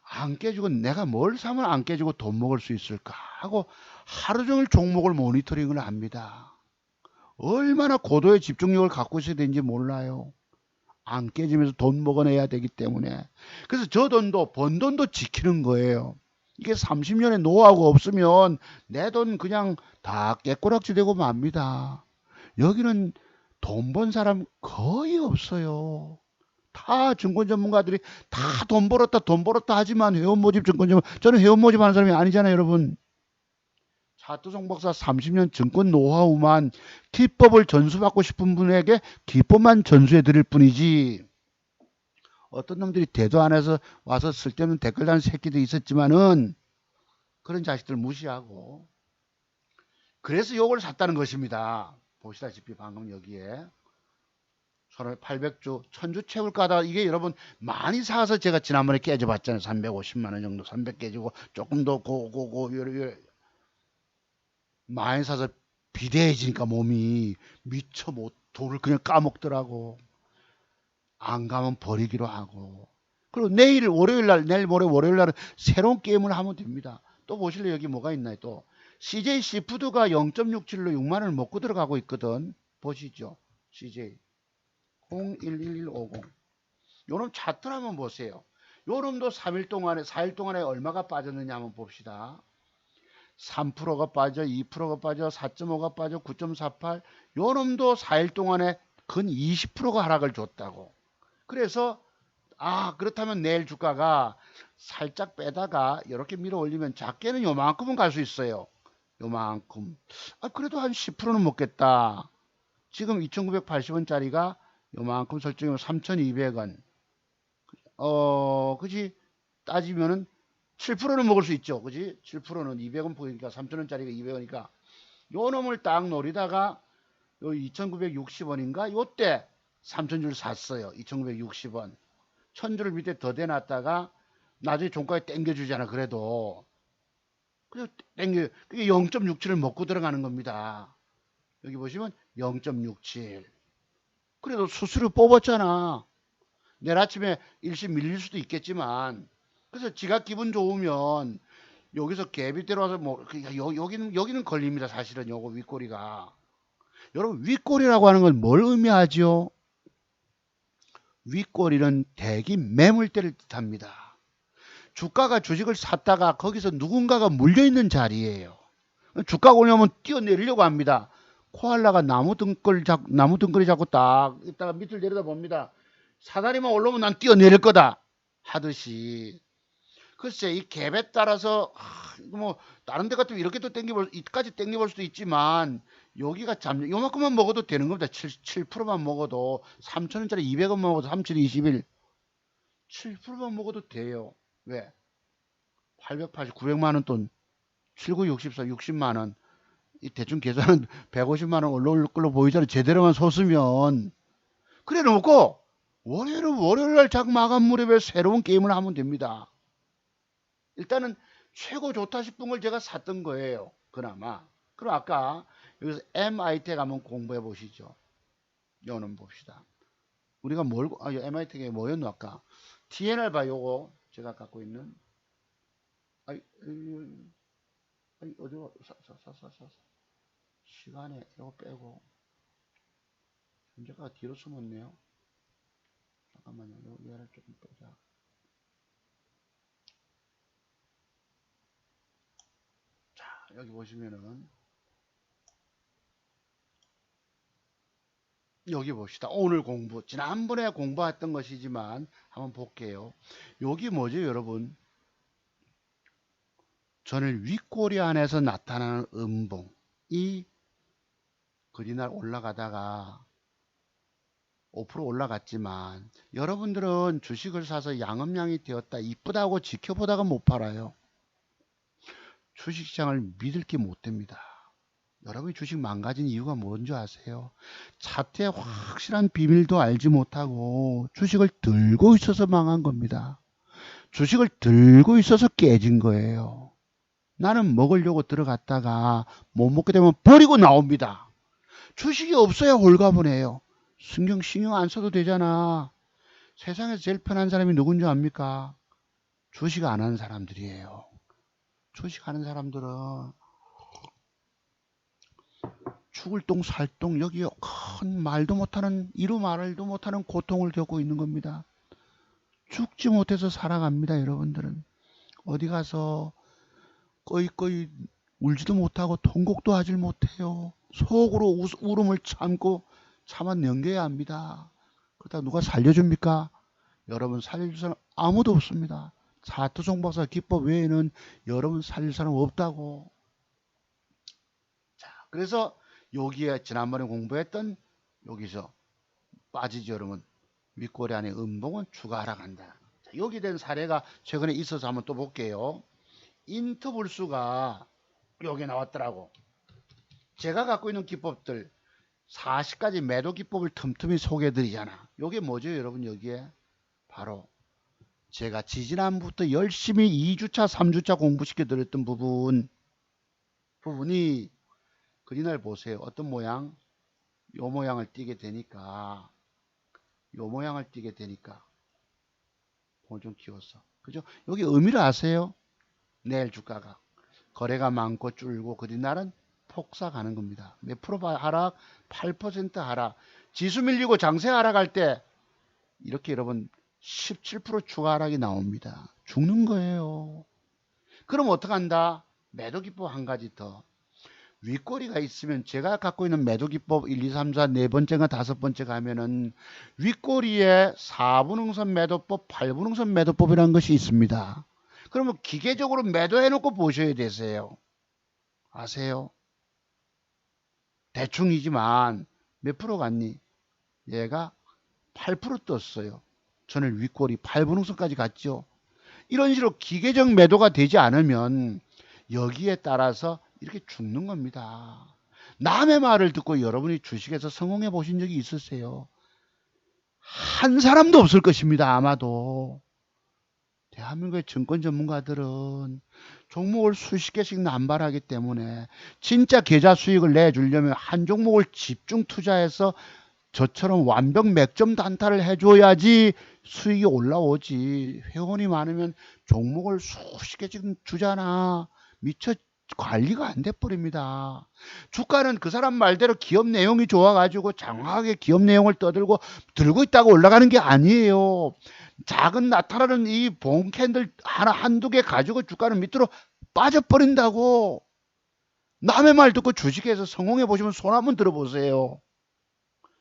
안 깨지고 내가 뭘 사면 안 깨지고 돈 먹을 수 있을까 하고 하루 종일 종목을 모니터링을 합니다. 얼마나 고도의 집중력을 갖고 있어야 되는지 몰라요. 안 깨지면서 돈 먹어내야 되기 때문에. 그래서 저 돈도 번 돈도 지키는 거예요. 이게 30년의 노하우가 없으면 내 돈 그냥 다 깨꼬락지 되고 맙니다. 여기는 돈 번 사람 거의 없어요. 다 증권 전문가들이 다 돈 벌었다 하지만 회원 모집 증권 전문 저는 회원 모집하는 사람이 아니잖아요, 여러분. 차트송 박사 30년 증권 노하우만 기법을 전수받고 싶은 분에게 기법만 전수해 드릴 뿐이지 어떤 놈들이 대도 안 해서 와서 쓸데없는 댓글 다는 새끼도 있었지만은 그런 자식들 무시하고 그래서 요걸 샀다는 것입니다. 보시다시피 방금 여기에 800주 1000주 채울까 하다 이게 여러분 많이 사서 제가 지난번에 깨져봤잖아요. 350만 원 정도 300 깨지고 조금 더 고고고 많이 사서 비대해지니까 몸이 미쳐 못 돌을 그냥 까먹더라고. 안 가면 버리기로 하고. 그리고 내일 월요일 날 내일 모레 월요일 날은 새로운 게임을 하면 됩니다. 또 보실래요? 여기 뭐가 있나요? 또 CJ 시푸드가 0.67로 6만 원을 먹고 들어가고 있거든. 보시죠. CJ 011150. 요놈 차트를 한번 보세요. 요놈도 3일 동안에 4일 동안에 얼마가 빠졌느냐 한번 봅시다. 3%가 빠져, 2%가 빠져, 4.5가 빠져, 9.48. 요놈도 4일 동안에 근 20%가 하락을 줬다고. 그래서 그렇다면 내일 주가가 살짝 빼다가 이렇게 밀어 올리면 작게는 요만큼은 갈 수 있어요. 요만큼. 그래도 한 10%는 먹겠다. 지금 2,980원짜리가 요만큼 설정이면 3,200원. 그지? 따지면은 7%는 먹을 수 있죠. 그지? 7%는 200원 포기니까 3,000원짜리가 200원이니까 요 놈을 딱 노리다가 요 2,960원인가? 요때 3,000줄 샀어요. 2,960원. 1,000줄을 밑에 더 대놨다가 나중에 종가에 땡겨주잖아. 그래도 그냥 땡겨. 그게 0.67을 먹고 들어가는 겁니다. 여기 보시면 0.67. 그래도 수수료 뽑았잖아. 내일 아침에 일시 밀릴 수도 있겠지만 그래서 지가 기분 좋으면 여기서 갭이 들어와서 뭐 여기는 걸립니다. 사실은 요거 윗꼬리가. 여러분 윗꼬리라고 하는 건 뭘 의미하죠? 윗꼬리는 대기 매물대를 뜻합니다. 주가가 주식을 샀다가 거기서 누군가가 물려있는 자리예요. 주가가 오려면 뛰어내리려고 합니다. 코알라가 나무 등걸이 잡고 딱 있다가 밑을 내려다 봅니다. 사다리만 올라오면 난 뛰어내릴 거다 하듯이 글쎄 이 갭에 따라서 뭐 다른 데 같으면 이렇게 또 땡겨볼 이까지 땡겨볼 수도 있지만 여기가 요만큼만 먹어도 되는 겁니다. 7%만 먹어도 3,000원짜리 200원만 먹어도 3,021 7%만 먹어도 돼요. 왜? 880, 900만 원 돈, 7964, 60만 원. 이 대충 계산은 150만 원 올라올 걸로 보이잖아요. 제대로만 섰으면. 그래 놓고 월요일 날 작 마감 무렵에 새로운 게임을 하면 됩니다. 일단은 최고 좋다 싶은 걸 제가 샀던 거예요. 그나마. 그럼 아까 여기서 MIT에 가면 공부해 보시죠. 요는 봅시다. 우리가 MIT에 뭐였노 아까? TNR 봐 요거 제가 갖고 있는 어디로 시간에 이거 빼고 현재가 뒤로 숨었네요. 잠깐만요. 얘를 조금 빼자. 자, 여기 보시면은 여기 봅시다. 오늘 공부 지난번에 공부했던 것이지만 한번 볼게요. 여기 뭐죠 여러분? 전일 윗꼬리 안에서 나타나는 음봉 이 그날 올라가다가 5% 올라갔지만 여러분들은 주식을 사서 양음양이 되었다 이쁘다고 지켜보다가 못 팔아요. 주식시장을 믿을 게 못 됩니다. 여러분이 주식 망가진 이유가 뭔지 아세요? 차트의 확실한 비밀도 알지 못하고 주식을 들고 있어서 망한 겁니다. 주식을 들고 있어서 깨진 거예요. 나는 먹으려고 들어갔다가 못 먹게 되면 버리고 나옵니다. 주식이 없어야 홀가분해요. 신경 안 써도 되잖아. 세상에서 제일 편한 사람이 누군지 압니까? 주식 안 하는 사람들이에요. 주식 하는 사람들은 죽을 똥 살똥 여기 큰 말도 못하는 이루 말도 못하는 고통을 겪고 있는 겁니다. 죽지 못해서 살아갑니다. 여러분들은 어디 가서 꺼이꺼이 울지도 못하고 통곡도 하질 못해요. 속으로 울음을 참고 참아 넘겨야 합니다. 그러다 누가 살려줍니까? 여러분 살려줄 사람 아무도 없습니다. 차트 종박사 기법 외에는 여러분 살릴 사람 없다고. 자, 그래서 여기에 지난번에 공부했던 여기서 빠지죠. 여러분 윗꼬리 안에 음봉은 추가 하락한다. 자, 여기 된 사례가 최근에 있어서 한번 또 볼게요. 인터불수가 여기 나왔더라고. 제가 갖고 있는 기법들 40가지 매도 기법을 틈틈이 소개해 드리잖아. 이게 뭐죠 여러분? 여기에 바로 제가 지지난부터 열심히 2주차 3주차 공부시켜 드렸던 부분이 그리날 보세요. 어떤 모양? 요 모양을 띄게 되니까 돈 좀 키웠어. 그죠? 여기 의미를 아세요? 내일 주가가 거래가 많고 줄고 그리날은 폭삭 가는 겁니다. 몇 프로 하락? 8% 하락. 지수 밀리고 장세 하락할 때 이렇게 여러분 17% 추가 하락이 나옵니다. 죽는 거예요. 그럼 어떡한다? 매도 기법 한 가지 더. 윗꼬리가 있으면 제가 갖고 있는 매도 기법 1, 2, 3, 4 네 번째가 다섯 번째 가면은 윗꼬리에 4분응선 매도법, 8분응선 매도법이라는 것이 있습니다. 그러면 기계적으로 매도해 놓고 보셔야 되세요. 아세요? 대충이지만 몇 프로 갔니? 얘가 8% 떴어요. 저는 윗꼬리 8분응선까지 갔죠. 이런 식으로 기계적 매도가 되지 않으면 여기에 따라서 이렇게 죽는 겁니다. 남의 말을 듣고 여러분이 주식에서 성공해 보신 적이 있으세요? 한 사람도 없을 것입니다. 아마도. 대한민국의 증권 전문가들은 종목을 수십 개씩 남발하기 때문에 진짜 계좌 수익을 내주려면 한 종목을 집중 투자해서 저처럼 완벽 맥점 단타를 해줘야지 수익이 올라오지. 회원이 많으면 종목을 수십 개씩 주잖아. 미처 관리가 안 돼버립니다. 주가는 그 사람 말대로 기업 내용이 좋아가지고 장황하게 기업 내용을 떠들고 들고 있다가 올라가는 게 아니에요. 작은 나타나는 이 봉 캔들 하나 한두 개 가지고 주가는 밑으로 빠져버린다고. 남의 말 듣고 주식에서 성공해 보시면 손 한번 들어보세요.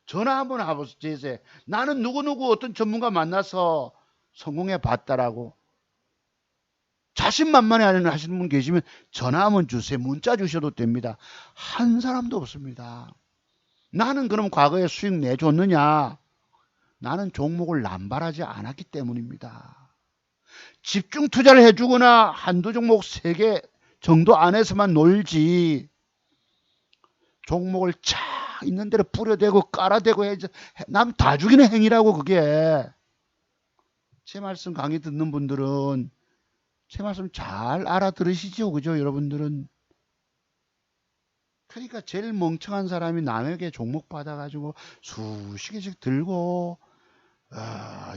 전화 한번 해보세요. 나는 누구누구 어떤 전문가 만나서 성공해 봤다라고. 자신만만해 하시는 분 계시면 전화 한번 주세요. 문자 주셔도 됩니다. 한 사람도 없습니다. 나는 그럼 과거에 수익 내줬느냐? 나는 종목을 남발하지 않았기 때문입니다. 집중 투자를 해주거나 한두 종목 3개 정도 안에서만 놀지 종목을 차 있는 대로 뿌려대고 깔아대고 해야지 남 다 죽이는 행위라고. 그게 제 말씀 강의 듣는 분들은 제 말씀 잘 알아들으시죠? 그죠? 여러분들은. 그러니까 제일 멍청한 사람이 남에게 종목 받아가지고 수십 개씩 들고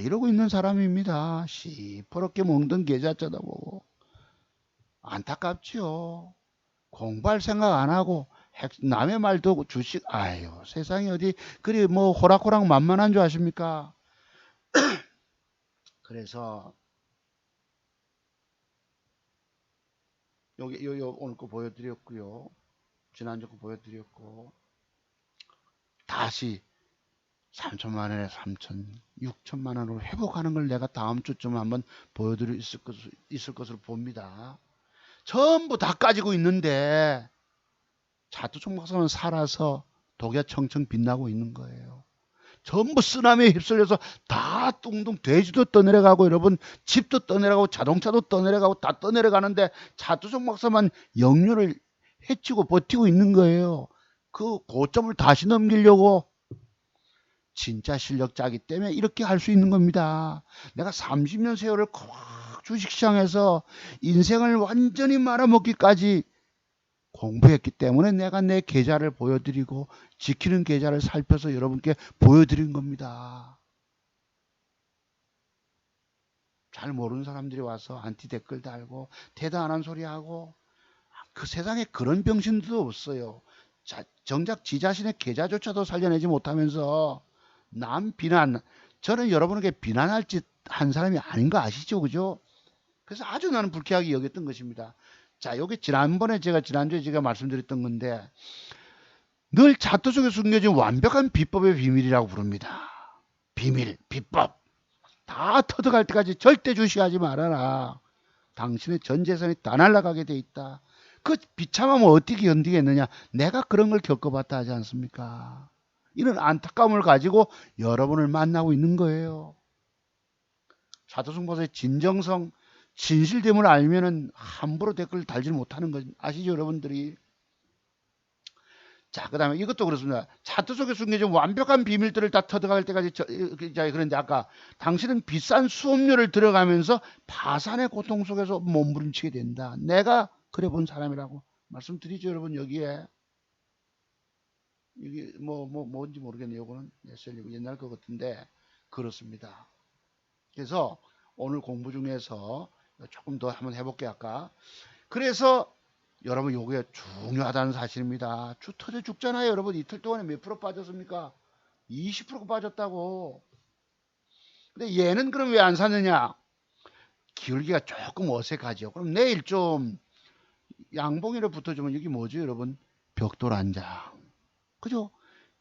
이러고 있는 사람입니다. 시퍼렇게 멍든 계좌 쳐다보고. 안타깝지요. 공부할 생각 안 하고 남의 말도 주식 아유 세상에 어디 그리 뭐 호락호락 만만한 줄 아십니까? 그래서 여기 오늘 거 보여드렸고요. 지난주 거 보여드렸고 다시 3천만 원에 3천, 6천만 원으로 회복하는 걸 내가 다음 주쯤 한번 보여드릴 있을 것으로 봅니다. 전부 다 가지고 있는데 차트 종목사는 살아서 독야 청청 빛나고 있는 거예요. 전부 쓰나미에 휩쓸려서 다 뚱뚱 돼지도 떠내려가고 여러분 집도 떠내려가고 자동차도 떠내려가고 다 떠내려가는데 차두종 박사만 역류를 해치고 버티고 있는 거예요. 그 고점을 다시 넘기려고 진짜 실력자기 때문에 이렇게 할 수 있는 겁니다. 내가 30년 세월을 꽉 주식시장에서 인생을 완전히 말아먹기까지 공부했기 때문에 내가 내 계좌를 보여드리고 지키는 계좌를 살펴서 여러분께 보여드린 겁니다. 잘 모르는 사람들이 와서 안티 댓글 달고 대도 안 한 소리 하고 그 세상에 그런 병신도 없어요. 정작 지 자신의 계좌조차도 살려내지 못하면서 남 비난, 저는 여러분에게 비난할 짓 한 사람이 아닌 거 아시죠? 그죠? 그래서 아주 나는 불쾌하게 여겼던 것입니다. 자, 여기 지난주에 제가 말씀드렸던 건데 늘 차트 속에 숨겨진 완벽한 비법의 비밀이라고 부릅니다. 비밀, 비법. 다 터득할 때까지 절대 주시하지 말아라. 당신의 전 재산이 다 날아가게 돼 있다. 그 비참함을 어떻게 견디겠느냐. 내가 그런 걸 겪어봤다 하지 않습니까? 이런 안타까움을 가지고 여러분을 만나고 있는 거예요. 차도승 보사의 진정성, 진실됨을 알면은 함부로 댓글 달지 못하는 거 아시죠, 여러분들이? 자, 그 다음에 이것도 그렇습니다. 차트 속에 숨겨진 완벽한 비밀들을 다 터득할 때까지 그런데 아까 당신은 비싼 수업료를 들어가면서 파산의 고통 속에서 몸부림치게 된다. 내가 그래 본 사람이라고 말씀드리죠, 여러분. 여기에 이게 뭔지 모르겠네요. 이거는 SL이고 옛날 것 같은데 그렇습니다. 그래서 오늘 공부 중에서 조금 더 한번 해볼게요. 아까 그래서 여러분 요게 중요하다는 사실입니다. 주 터져 죽잖아요. 여러분 이틀 동안에 몇 프로 빠졌습니까? 20% 빠졌다고. 근데 얘는 그럼 왜 안 사느냐? 기울기가 조금 어색하죠. 그럼 내일 좀 양봉이를 붙어주면 여기 뭐죠, 여러분? 벽돌 한 장. 그죠?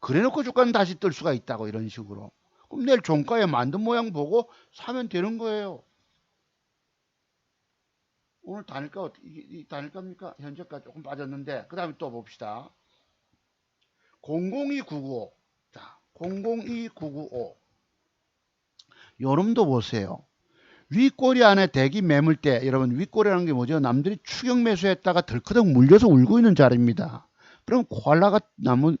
그래놓고 주가는 다시 뜰 수가 있다고 이런 식으로. 그럼 내일 종가에 만든 모양 보고 사면 되는 거예요. 오늘 단일가 이게 단일가입니까? 현재가 조금 빠졌는데 그 다음에 또 봅시다. 002995. 자, 002995. 요놈도 보세요. 윗꼬리 안에 대기 매물대. 여러분 윗꼬리라는 게 뭐죠? 남들이 추격 매수했다가 덜커덕 물려서 울고 있는 자리입니다. 그럼 코알라가 나무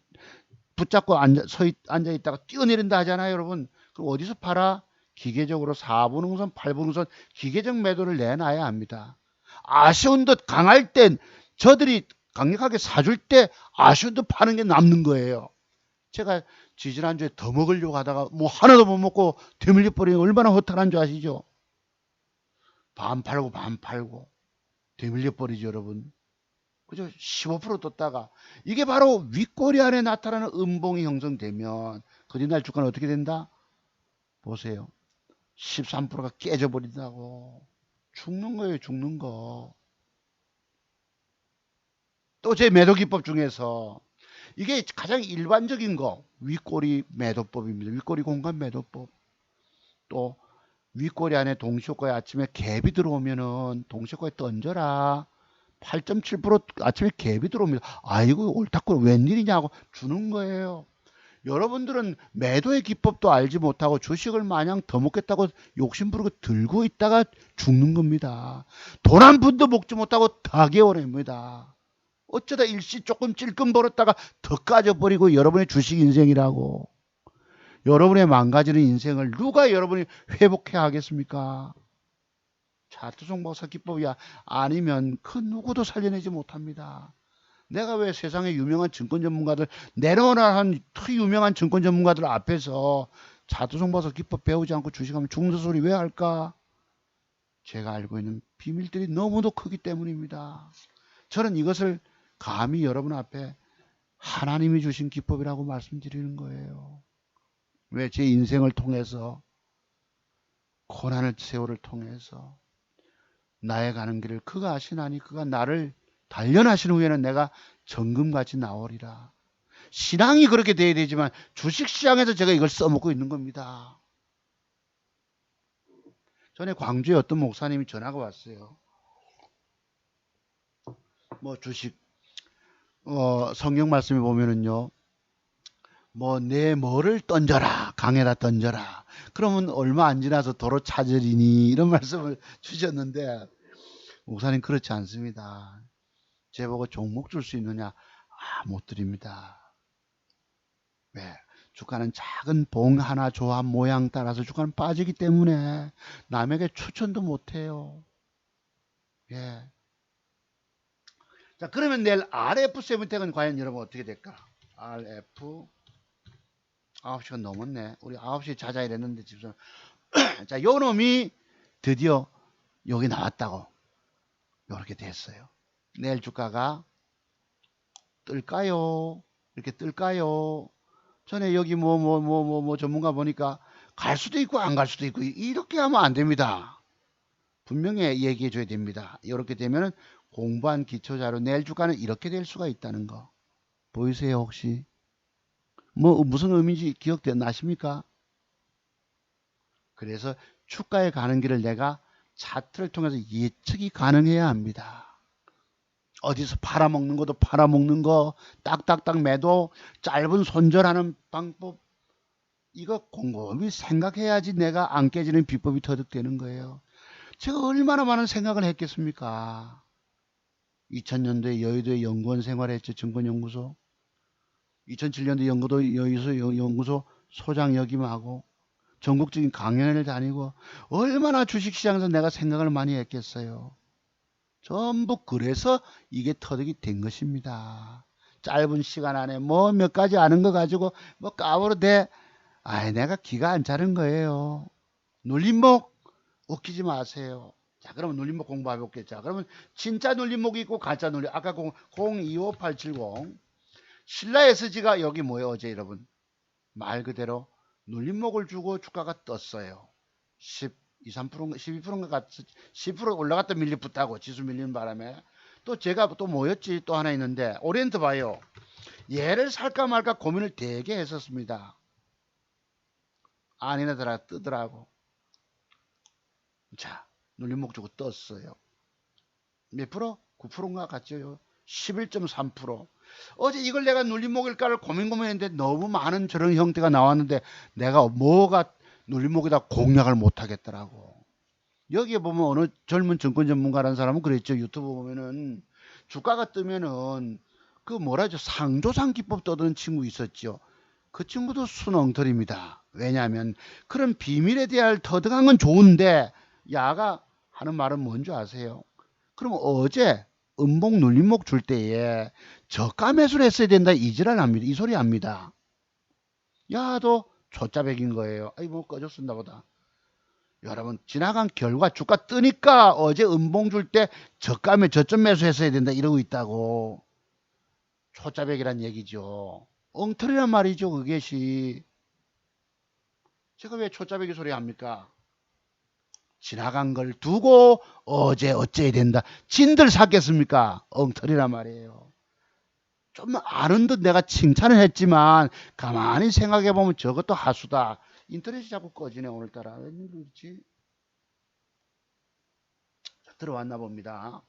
붙잡고 앉아있다가 뛰어내린다 하잖아요, 여러분. 그럼 어디서 팔아? 기계적으로 4분응선, 8분응선 기계적 매도를 내놔야 합니다. 아쉬운 듯 강할 땐 저들이 강력하게 사줄 때 아쉬운 듯 파는 게 남는 거예요. 제가 지지난주에 더 먹으려고 하다가 뭐 하나도 못 먹고 되물려 버리는 얼마나 허탈한 줄 아시죠? 반 팔고 되물려 버리죠, 여러분. 그죠? 15% 떴다가 이게 바로 윗꼬리 안에 나타나는 음봉이 형성되면 그날 주가는 어떻게 된다? 보세요. 13%가 깨져버린다고. 죽는 거예요, 죽는 거. 또 제 매도 기법 중에서 이게 가장 일반적인 거 윗꼬리 매도법입니다. 윗꼬리 공간 매도법. 또 윗꼬리 안에 동시효과에 아침에 갭이 들어오면은 동시효과에 던져라. 8.7% 아침에 갭이 들어옵니다. 아이고 옳다고 웬일이냐고 주는 거예요. 여러분들은 매도의 기법도 알지 못하고 주식을 마냥 더 먹겠다고 욕심부리고 들고 있다가 죽는 겁니다. 돈 한 푼도 먹지 못하고 다 개월입니다. 어쩌다 일시 조금 찔끔 벌었다가 더 까져버리고 여러분의 주식 인생이라고. 여러분의 망가지는 인생을 누가 여러분이 회복해야 하겠습니까? 차트종 박사 기법이야 아니면 그 누구도 살려내지 못합니다. 내가 왜 세상에 유명한 증권 전문가들 내려오나 한 유명한 증권 전문가들 앞에서 차트종 박사 기법 배우지 않고 주식하면 죽는 소리 왜 할까? 제가 알고 있는 비밀들이 너무도 크기 때문입니다. 저는 이것을 감히 여러분 앞에 하나님이 주신 기법이라고 말씀드리는 거예요. 왜 제 인생을 통해서 고난의 세월을 통해서 나의 가는 길을 그가 아시나니 그가 나를 단련하신 후에는 내가 정금같이 나오리라. 신앙이 그렇게 돼야 되지만 주식시장에서 제가 이걸 써먹고 있는 겁니다. 전에 광주에 어떤 목사님이 전화가 왔어요. 뭐 주식 성경 말씀에 보면은요. 뭐 내 뭐를 던져라, 강에다 던져라. 그러면 얼마 안 지나서 도로 차저리니 이런 말씀을 주셨는데 목사님 그렇지 않습니다. 제보고 종목 줄 수 있느냐? 못 드립니다. 왜? 주가는 작은 봉 하나 조합 모양 따라서 주가는 빠지기 때문에 남에게 추천도 못해요. 예. 자, 그러면 내일 RF 세븐텍은 과연 여러분 어떻게 될까? RF 9시간 넘었네. 우리 9시 자자 이랬는데 지금 자, 요 놈이 드디어 여기 나왔다고. 요렇게 됐어요. 내일 주가가 뜰까요? 이렇게 뜰까요? 전에 여기 뭐 전문가 보니까 갈 수도 있고 안 갈 수도 있고 이렇게 하면 안 됩니다. 분명히 얘기해 줘야 됩니다. 이렇게 되면은 공부한 기초자료 내일 주가는 이렇게 될 수가 있다는 거. 보이세요 혹시? 뭐 무슨 의미인지 기억나십니까? 그래서 주가에 가는 길을 내가 차트를 통해서 예측이 가능해야 합니다. 어디서 팔아먹는 것도 팔아먹는 거, 딱딱딱 매도, 짧은 손절하는 방법, 이거 곰곰이 생각해야지 내가 안 깨지는 비법이 터득되는 거예요. 제가 얼마나 많은 생각을 했겠습니까? 2000년도에 여의도에 연구원 생활했죠. 증권연구소. 2007년도 여의도 연구소 소장 역임하고 전국적인 강연을 다니고 얼마나 주식시장에서 내가 생각을 많이 했겠어요. 전부 그래서 이게 터득이 된 것입니다. 짧은 시간 안에 뭐 몇 가지 아는 거 가지고 뭐 까불어 대 내가 기가 안 차는 거예요. 눌림목 웃기지 마세요. 자, 그러면 눌림목 공부해 볼게요. 자, 그러면 진짜 눌림목이 있고 가짜 눌림. 아까 025870 신라 SG가 여기 뭐예요, 어제 여러분? 말 그대로 눌림목을 주고 주가가 떴어요. 12, 3%인가 12%인가 같이 10% 올라갔다 밀리붙다고 지수 밀리는 바람에 또 제가 또 뭐였지 또 하나 있는데 오리엔트 바이오 얘를 살까 말까 고민을 되게 했었습니다. 아니나 뜨더라고. 자, 눌림목 주고 떴어요. 몇 프로? 9%인가 같죠. 11.3%. 어제 이걸 내가 눌림목일까를 고민했는데 너무 많은 저런 형태가 나왔는데 내가 뭐가 눌림목이다 공략을 못하겠더라고. 여기에 보면 어느 젊은 증권 전문가라는 사람은 그랬죠. 유튜브 보면은 주가가 뜨면은 그 뭐라죠 상조상 기법 떠드는 친구 있었죠. 그 친구도 순엉터리입니다. 왜냐하면 그런 비밀에 대한 터득한 건 좋은데 야가 하는 말은 뭔지 아세요? 그럼 어제 음봉 눌림목 줄 때에 저가 매수를 했어야 된다 이지랄 합니다. 이 소리 합니다. 야도 초짜백인 거예요. 아이 뭐 꺼졌었나 보다. 여러분 지나간 결과 주가 뜨니까 어제 음봉 줄 때 저가면 저점 매수했어야 된다 이러고 있다고. 초짜백이란 얘기죠. 엉터리란 말이죠 그것이. 제가 왜 초짜백이 소리 합니까? 지나간 걸 두고 어제 어째야 된다. 진들 샀겠습니까? 엉터리란 말이에요. 좀 아는 듯 내가 칭찬을 했지만 가만히 생각해보면 저것도 하수다. 인터넷이 자꾸 꺼지네 오늘따라. 왜 그렇지? 들어왔나 봅니다.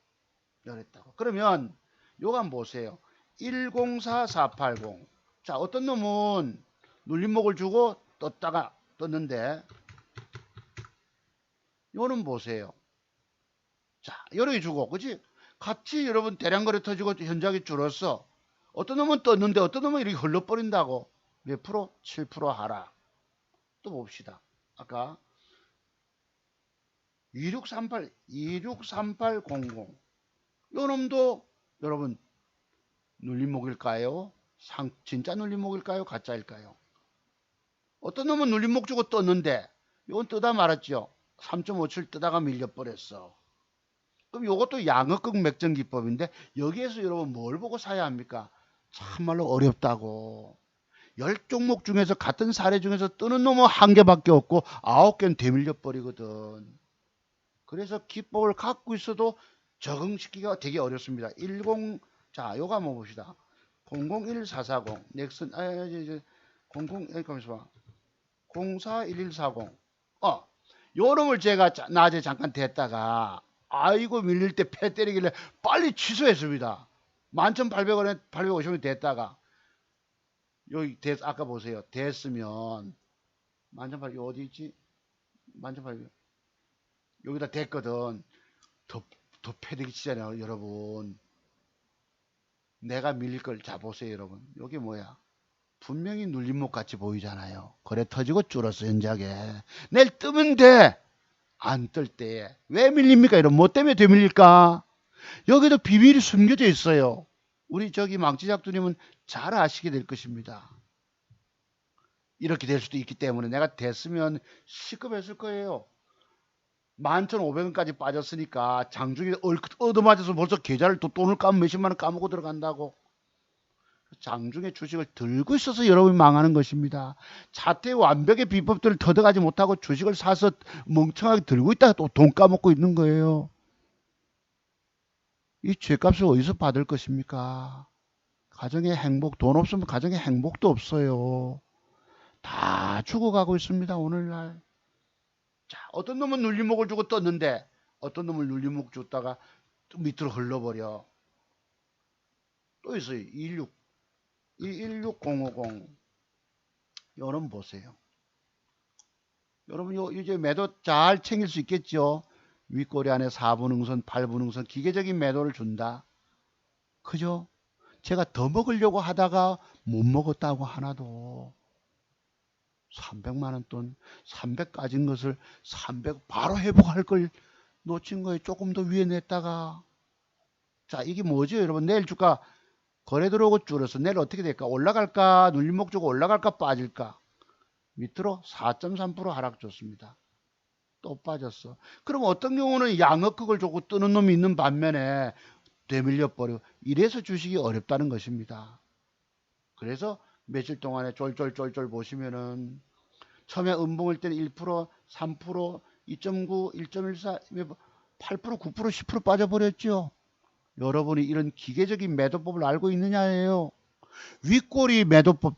열었다고. 그러면 요거 한번 보세요. 104480. 자, 어떤 놈은 눌림목을 주고 떴다가 떴는데 요는 보세요. 자, 여러 개 주고 그지? 같이 여러분 대량거래 터지고 현저하게 줄었어. 어떤 놈은 떴는데 어떤 놈은 이렇게 흘러버린다고. 몇 프로? 7% 하락. 또 봅시다. 아까 263800. 요 놈도 여러분 눌림목일까요? 진짜 눌림목일까요? 가짜일까요? 어떤 놈은 눌림목 주고 떴는데 이건 뜨다 말았죠. 3.57 뜨다가 밀려버렸어. 그럼 이것도 양극극 맥점 기법인데 여기에서 여러분 뭘 보고 사야 합니까? 참말로 어렵다고. 10종목 중에서 같은 사례 중에서 뜨는 놈은 한 개밖에 없고 9개는 되밀려 버리거든. 그래서 기법을 갖고 있어도 적응시키기가 되게 어렵습니다. 10, 요거 한번 봅시다. 001440 넥슨 00 가만있어 봐. 041140 요 놈을 제가 낮에 잠깐 댔다가 아이고 밀릴 때 패 때리길래 빨리 취소했습니다. 11,800원에 850원 됐다가 여기 아까 보세요. 됐으면 만져봐. 요 어디 있지? 만져봐. 여기다 됐거든. 더, 더 패대기 치잖아요, 여러분. 내가 밀릴 걸. 자, 보세요, 여러분. 여기 뭐야? 분명히 눌림목 같이 보이잖아요. 거래 터지고 줄었어, 현저하게. 내일 뜨면 돼. 안 뜰 때. 왜 밀립니까? 이런 뭐 때문에 되밀릴까? 여기도 비밀이 숨겨져 있어요. 우리 저기 망치작두님은 잘 아시게 될 것입니다. 이렇게 될 수도 있기 때문에 내가 됐으면 시급했을 거예요. 11,500원까지 빠졌으니까 장중에 얻어맞아서 벌써 계좌를 또 돈을 까면 몇십만 원 까먹고 들어간다고. 장중에 주식을 들고 있어서 여러분이 망하는 것입니다. 자퇴 완벽의 비법들을 터득하지 못하고 주식을 사서 멍청하게 들고 있다가 또 돈 까먹고 있는 거예요. 이 죄값을 어디서 받을 것입니까? 가정의 행복, 돈 없으면 가정의 행복도 없어요. 다 죽어가고 있습니다, 오늘날. 자, 어떤 놈은 눌림목을 주고 떴는데 어떤 놈을 눌림목 줬다가 밑으로 흘러버려. 또 있어요. 116050. 여러분 보세요. 여러분 이제 매도 잘 챙길 수 있겠죠. 윗꼬리 안에 4분응선 8분응선 기계적인 매도를 준다. 그죠? 제가 더 먹으려고 하다가 못 먹었다고 하나도 300만원 돈 300 까진 것을 300 바로 회복할 걸 놓친 거예요. 조금 더 위에 냈다가. 자, 이게 뭐죠 여러분? 내일 주가 거래 들어오고 줄어서 내일 어떻게 될까? 올라갈까? 눌림목 주고 올라갈까? 빠질까? 밑으로 4.3% 하락 줬습니다. 또 빠졌어. 그럼 어떤 경우는 양억극을 주고 뜨는 놈이 있는 반면에 되밀려 버려. 이래서 주식이 어렵다는 것입니다. 그래서 며칠 동안에 쫄쫄쫄쫄 보시면은 처음에 음봉일 때는 1%, 3%, 2.9, 1.14, 8%, 9%, 10% 빠져버렸죠. 여러분이 이런 기계적인 매도법을 알고 있느냐예요. 윗꼬리 매도법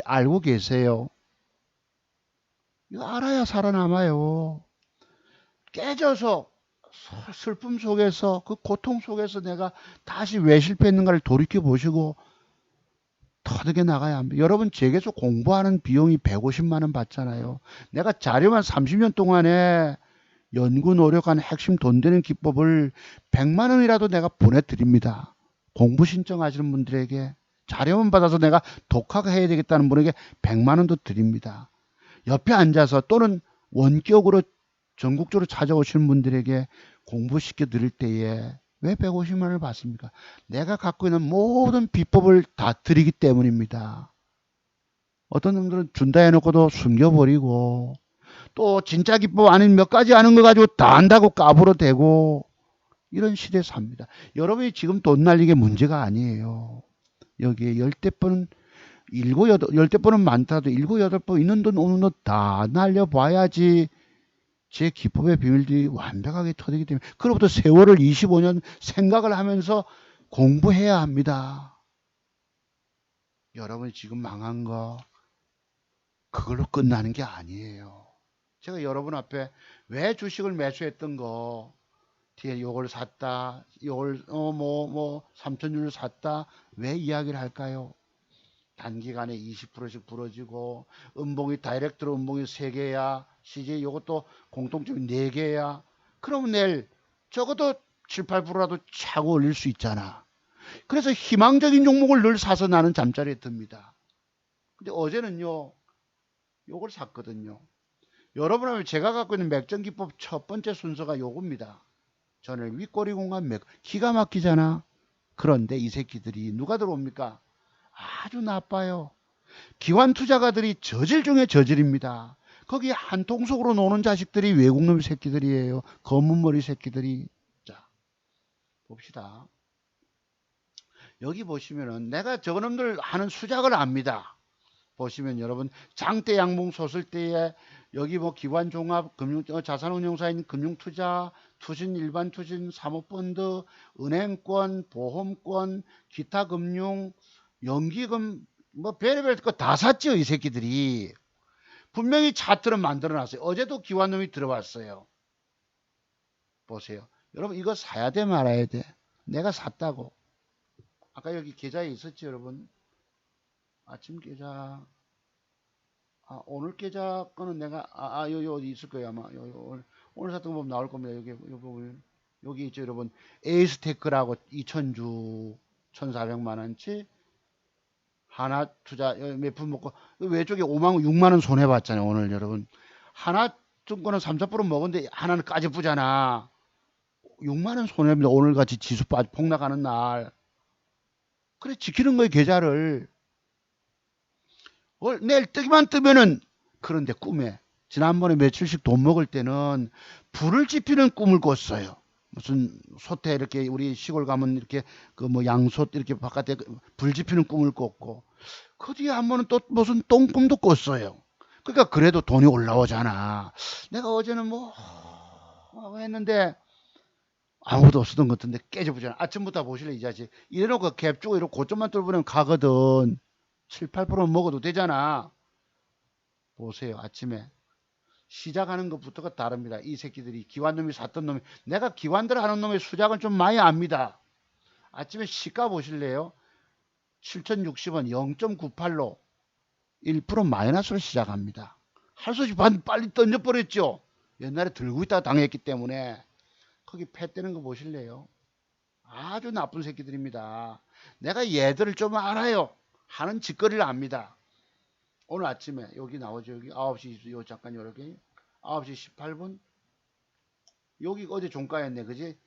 알고 계세요. 이거 알아야 살아남아요. 깨져서 슬픔 속에서 그 고통 속에서 내가 다시 왜 실패했는가를 돌이켜 보시고 터득해 나가야 합니다. 여러분 제게서 공부하는 비용이 150만 원 받잖아요. 내가 자료만 30년 동안에 연구 노력한 핵심 돈 되는 기법을 100만 원이라도 내가 보내드립니다. 공부 신청하시는 분들에게 자료만 받아서 내가 독학을 해야 되겠다는 분에게 100만 원도 드립니다. 옆에 앉아서 또는 원격으로 전국적으로 찾아오시는 분들에게 공부시켜 드릴 때에 왜 150만 원을 받습니까? 내가 갖고 있는 모든 비법을 다 드리기 때문입니다. 어떤 놈들은 준다 해놓고도 숨겨버리고 또 진짜 기법 아닌 몇 가지 아는 거 가지고 다 안다고 까불어 대고 이런 시대에 삽니다. 여러분이 지금 돈 날리게 문제가 아니에요. 여기에 열대 번은 열대 번은 많다도 일곱 여덟 번 있는 돈 오는 돈 다 날려봐야지 제 기법의 비밀들이 완벽하게 터지기 때문에 그로부터 세월을 25년 생각을 하면서 공부해야 합니다. 여러분이 지금 망한 거 그걸로 끝나는 게 아니에요. 제가 여러분 앞에 왜 주식을 매수했던 거 뒤에 요걸 샀다 요걸 3,000주를 샀다 왜 이야기를 할까요? 단기간에 20%씩 부러지고 음봉이 다이렉트로 음봉이 3개야 CJ 요것도 공통점이 4개야 그러면 내일 적어도 7, 8%라도 차고 올릴 수 있잖아. 그래서 희망적인 종목을 늘 사서 나는 잠자리에 듭니다. 근데 어제는요 요걸 샀거든요. 여러분은 제가 갖고 있는 맥전기법 첫 번째 순서가 요겁니다. 전일 윗꼬리 공간 기가 막히잖아. 그런데 이 새끼들이 누가 들어옵니까? 아주 나빠요. 기관 투자가들이 저질 중에 저질입니다. 거기 한 통속으로 노는 자식들이 외국놈 새끼들이에요. 검은 머리 새끼들이. 자, 봅시다. 여기 보시면은 내가 저놈들 하는 수작을 압니다. 보시면 여러분 장대 양봉 섰을 때에 여기 뭐 기관 종합 금융 자산운용사인 금융투자 투신 일반 투신 사모펀드 은행권 보험권 기타 금융 연기금 뭐 별의별 거 다 샀죠 이 새끼들이. 분명히 차트를 만들어 놨어요. 어제도 기관놈이 들어왔어요. 보세요 여러분 이거 사야 돼 말아야 돼. 내가 샀다고. 아까 여기 계좌에 있었죠 여러분. 아침 계좌. 오늘 계좌 거는 내가, 요 어디 있을 거예요, 아마. 오늘 샀던 거 보면 나올 겁니다. 여기 있죠, 여러분. 에이스테크라고 2000주 1400만 원치. 하나 투자, 몇 푼 먹고, 외쪽에 6만 원 손해봤잖아요, 오늘 여러분. 하나 증권은 3~4% 먹었는데, 하나는 까지쁘잖아. 6만 원 손해입니다. 오늘 같이 지수 폭락하는 날. 그래, 지키는 거예요, 계좌를. 내일 뜨기만 뜨면은, 그런데 꿈에 지난번에 며칠씩 돈 먹을 때는 불을 지피는 꿈을 꿨어요. 무슨 솥에 이렇게 우리 시골 가면 이렇게 그 뭐 양솥 이렇게 바깥에 불 지피는 꿈을 꿨고, 그 뒤에 한 번은 또 무슨 똥꿈도 꿨어요. 그러니까 그래도 돈이 올라오잖아. 내가 어제는 뭐 했는데 아무도 없었던 것 같은데 깨져보잖아. 아침부터 보실래 이 자식. 이래놓고 갭 주고 이러고 고점만 뚫어보면 가거든. 7~8% 먹어도 되잖아. 보세요. 아침에 시작하는 것부터가 다릅니다. 이 새끼들이 기관놈이 샀던 놈이, 내가 기관들 하는 놈의 수작은 좀 많이 압니다. 아침에 시가 보실래요? 7060원 0.98로 1% 마이너스로 시작합니다. 할 수 없이 빨리 던져버렸죠. 옛날에 들고 있다가 당했기 때문에. 거기 패 떼는 거 보실래요? 아주 나쁜 새끼들입니다. 내가 얘들을 좀 알아요. 하는 짓거리를 압니다. 오늘 아침에 여기 나오죠. 여기 9시, 요 잠깐 요렇게 9시 18분. 여기 어제 종가였네. 그지?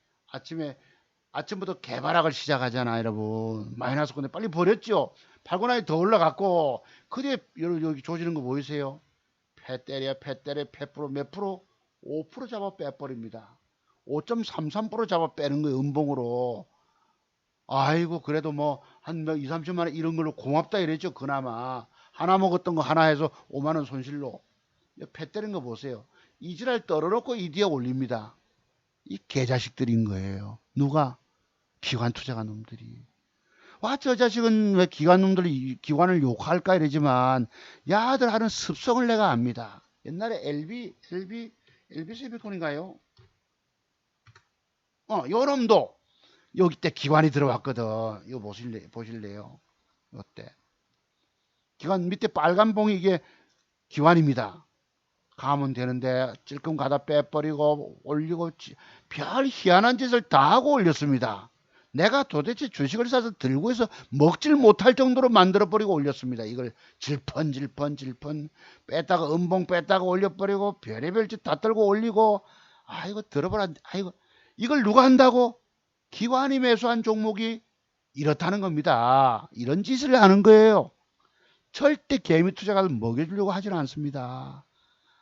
아침부터 개발학을 시작하잖아, 여러분. 마이너스 건데 빨리 버렸죠. 팔고 나니 더 올라갔고, 그뒤에 여기 조지는 거 보이세요? 패 때려, 패프로 몇 프로? 5% 잡아 빼버립니다. 5.33% 잡아 빼는 거예요, 음봉으로. 아이고, 그래도 뭐, 한 2~30만 원 이런 걸로 고맙다 이랬죠, 그나마. 하나 먹었던 거 하나 해서 5만 원 손실로. 패 때린 거 보세요. 이지랄 떨어놓고 이 뒤에 올립니다. 이 개자식들인 거예요. 누가? 기관 투자가 놈들이. 와, 저 자식은 왜 기관 놈들이 기관을 욕할까 이러지만, 야들 하는 습성을 내가 압니다. 옛날에 LB세비콘인가요? 요놈도 여기 때 기관이 들어왔거든. 이거 보실래요? 이때 기관 밑에 빨간 봉이 이게 기관입니다. 가면 되는데 찔끔 가다 빼버리고 올리고 별 희한한 짓을 다 하고 올렸습니다. 내가 도대체 주식을 사서 들고 해서 먹질 못할 정도로 만들어버리고 올렸습니다. 이걸 질펀 뺐다가 음봉 뺐다가 올려버리고 별의별 짓 다 떨고 올리고, 아이고 들어보라. 아이고, 이걸 누가 한다고? 기관이 매수한 종목이 이렇다는 겁니다. 이런 짓을 하는 거예요. 절대 개미 투자가를 먹여주려고 하지는 않습니다.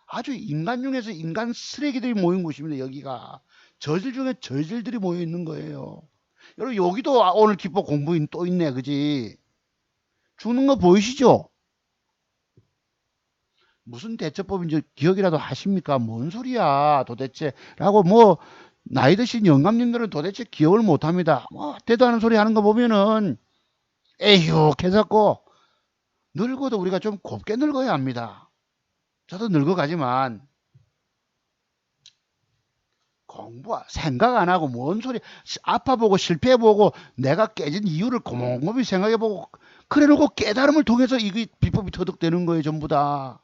아주 인간 중에서 인간 쓰레기들이 모인 곳입니다. 여기가 저질 중에 저질들이 모여 있는 거예요. 여러분, 여기도 오늘 기법 공부인 또 있네. 그지? 죽는 거 보이시죠? 무슨 대처법인지 기억이라도 하십니까? 뭔 소리야 도대체 라고, 뭐 나이 드신 영감님들은 도대체 기억을 못합니다. 뭐 대도 않은 소리 하는 거 보면은 에휴 개잡고. 늙어도 우리가 좀 곱게 늙어야 합니다. 저도 늙어가지만 생각 안 하고 뭔 소리, 아파보고 실패해보고 내가 깨진 이유를 곰곰이 생각해보고 그래놓고 깨달음을 통해서 이게 비법이 터득되는 거예요. 전부 다.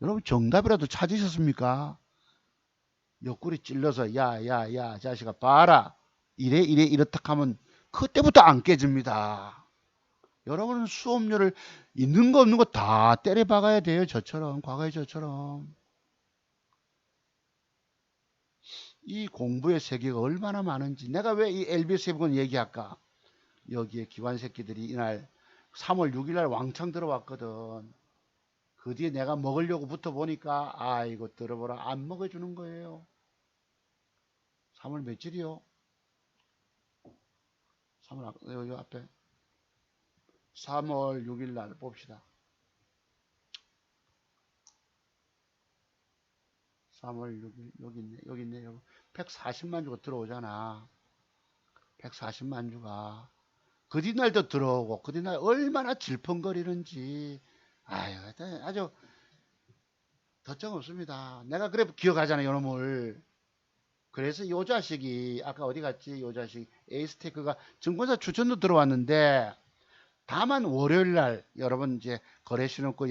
여러분, 정답이라도 찾으셨습니까? 옆구리 찔러서 야야야 자식아 봐라, 이렇다 하면 그때부터 안 깨집니다. 여러분은 수업료를 있는 거 없는 거 다 때려 박아야 돼요. 저처럼, 과거의 저처럼. 이 공부의 세계가 얼마나 많은지. 내가 왜 이 LB세비권 얘기할까? 여기에 기관 새끼들이 이날 3월 6일 날 왕창 들어왔거든. 그 뒤에 내가 먹으려고 붙어 보니까 아이고 들어보라, 안 먹여주는 거예요. 3월 며칠이요? 3월 여기 앞에 3월 6일 날 봅시다. 3월 6일 여기 있네. 140만 주가 들어오잖아. 140만 주가 그 뒤날도 들어오고, 그 뒤날 얼마나 질펀거리는지. 아유, 아주 덧정 없습니다. 내가 그래 기억하잖아, 요놈을. 그래서 요 자식이 아까 어디 갔지? 요 자식 에이스테크가 증권사 추천도 들어왔는데 다만 월요일 날 여러분 이제 거래시놓고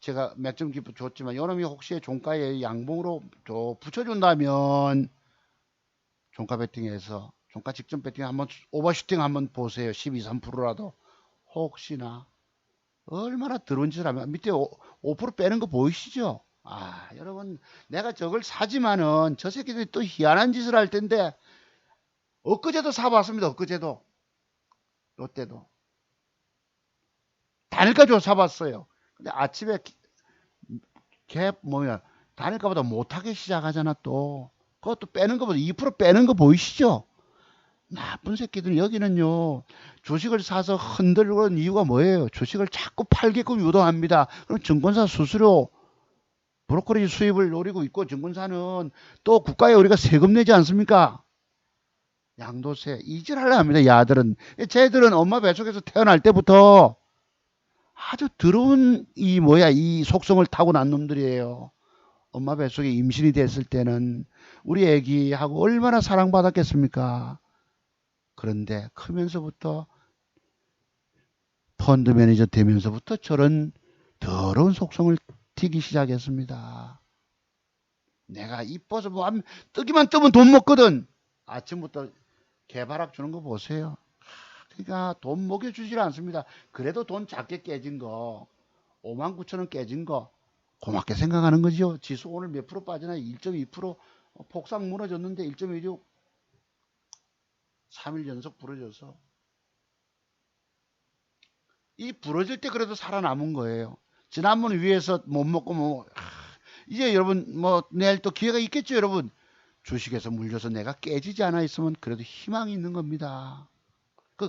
제가 맥점 기부 줬지만 요놈이 혹시 종가에 양봉으로 붙여준다면 종가 베팅에서 종가 직전 베팅 한번 오버슈팅 한번 보세요. 12, 3%라도 혹시나 얼마나 더러운 짓을 하면 밑에 5% 빼는 거 보이시죠? 아, 여러분, 내가 저걸 사지만은 저 새끼들이 또 희한한 짓을 할 텐데, 엊그제도 사봤습니다. 엊그제도. 롯데도. 단일가로 사봤어요. 근데 아침에 단일가보다 못하게 시작하잖아, 또. 그것도 빼는 거보다 2% 빼는 거 보이시죠? 나쁜 새끼들 여기는요. 주식을 사서 흔들고 있는 이유가 뭐예요? 주식을 자꾸 팔게끔 유도합니다. 그럼 증권사 수수료 브로커리지 수입을 노리고 있고 증권사는 또 국가에 우리가 세금 내지 않습니까? 양도세 이질하려 합니다. 야들은 쟤들은 엄마 뱃속에서 태어날 때부터 아주 더러운 이 속성을 타고난 놈들이에요. 엄마 뱃속에 임신이 됐을 때는 우리 애기하고 얼마나 사랑받았겠습니까? 그런데 크면서부터 펀드 매니저 되면서부터 저런 더러운 속성을 튀기 시작했습니다. 내가 이뻐서 뜨기만 뜨면 돈 먹거든. 아침부터 개발학 주는 거 보세요. 그러니까 돈 먹여주질 않습니다. 그래도 돈 작게 깨진 거 5만 9천 원 깨진 거 고맙게 생각하는 거죠. 지수 오늘 몇 프로 빠지나 1.2% 폭삭 무너졌는데 1.26 3일 연속 부러져서 이 부러질 때 그래도 살아남은 거예요. 지난번 위에서 못 먹고 이제 여러분 내일 또 기회가 있겠죠. 여러분 주식에서 물려서 내가 깨지지 않아 있으면 그래도 희망이 있는 겁니다.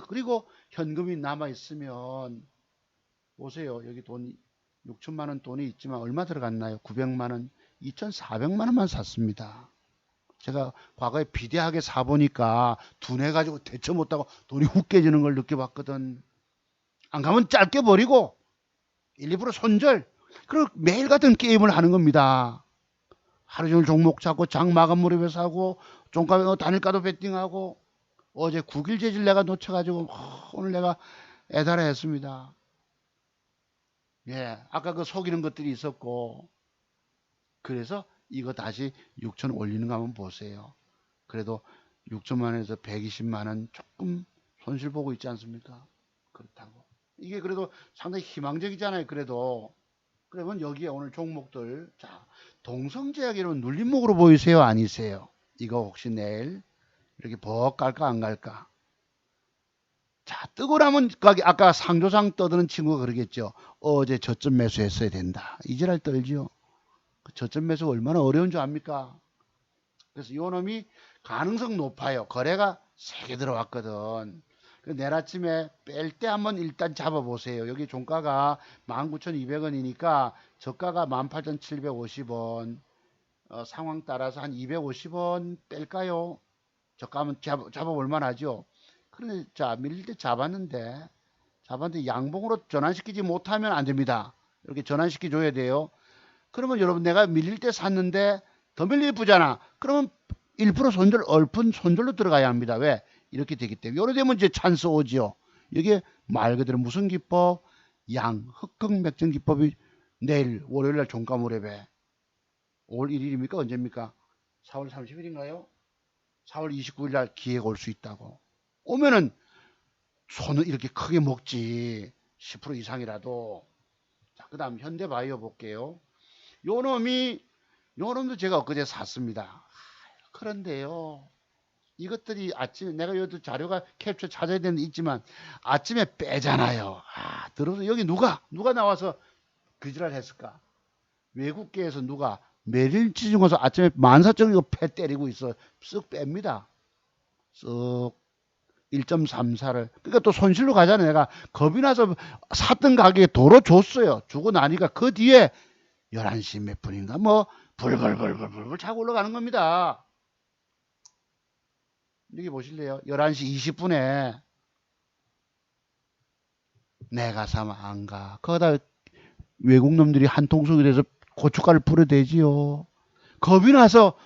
그리고 현금이 남아 있으면 보세요. 여기 돈 6천만 원 돈이 있지만 얼마 들어갔나요? 900만 원, 2,400만 원만 샀습니다. 제가 과거에 비대하게 사보니까 두뇌 가지고 대처 못하고 돈이 훅 깨지는 걸 느껴봤거든. 안 가면 짧게 버리고 1, 2% 손절. 그리고 매일 같은 게임을 하는 겁니다. 하루 종일 종목 잡고 장 마감 무렵에 사고 종가 단일가도 베팅하고 어제 9일 재질 내가 놓쳐가지고 오늘 내가 애달아 했습니다. 예, 아까 그 속이는 것들이 있었고 그래서 이거 다시 6천 올리는 거 한번 보세요. 그래도 6천만 원에서 120만 원 조금 손실 보고 있지 않습니까? 그렇다고. 이게 그래도 상당히 희망적이잖아요. 그래도. 그러면 여기에 오늘 종목들 자 동성제약 이런 눌림목으로 보이세요? 아니세요? 이거 혹시 내일 이렇게 벅 갈까 안 갈까? 자 뜨고 나면 아까 상조상 떠드는 친구가 그러겠죠. 어제 저점 매수했어야 된다. 이지랄 떨지요. 저점 매수 얼마나 어려운 줄 압니까? 그래서 요 놈이 가능성 높아요. 거래가 3개 들어왔거든. 내일 아침에 뺄 때 한번 일단 잡아보세요. 여기 종가가 19,200원이니까 저가가 18,750원. 상황 따라서 한 250원 뺄까요? 저가 한번 잡아볼 만하죠. 그런데 자 밀릴 때 잡았는데 양봉으로 전환시키지 못하면 안 됩니다. 이렇게 전환시켜 줘야 돼요. 그러면 여러분 내가 밀릴 때 샀는데 더 밀리쁘잖아. 그러면 1% 손절, 얼픈 손절로 들어가야 합니다. 왜? 이렇게 되기 때문에. 요래 되면 이제 찬스 오지요. 이게 말 그대로 무슨 기법? 흑흑 맥정 기법이 내일 월요일날 종가 무렵에 5월 1일입니까? 언제입니까? 4월 30일인가요? 4월 29일날 기회가 올 수 있다고. 오면은 손을 이렇게 크게 먹지. 10% 이상이라도. 자, 그 다음 현대바이오 볼게요. 요놈도 제가 엊그제 샀습니다. 그런데요. 이것들이 아침에 내가 여기 자료가 캡처 찾아야 되는 데 있지만 아침에 빼잖아요. 들어서 여기 누가 나와서 그지랄 했을까? 외국계에서 누가 메릴 지중에서 아침에 14,000원 패 때리고 있어. 쓱 뺍니다. 쓱 1.34를. 그러니까 또 손실로 가잖아요. 내가 겁이 나서 샀던 가격에 도로 줬어요. 주고 나니까 그 뒤에 11시 몇 분인가 불불불불불 차고 올라가는 겁니다. 여기 보실래요? 11시 20분에 내가 사면 안 가. 거기다 외국 놈들이 한 통속이 돼서 고춧가루 뿌려대지요. 겁이 나서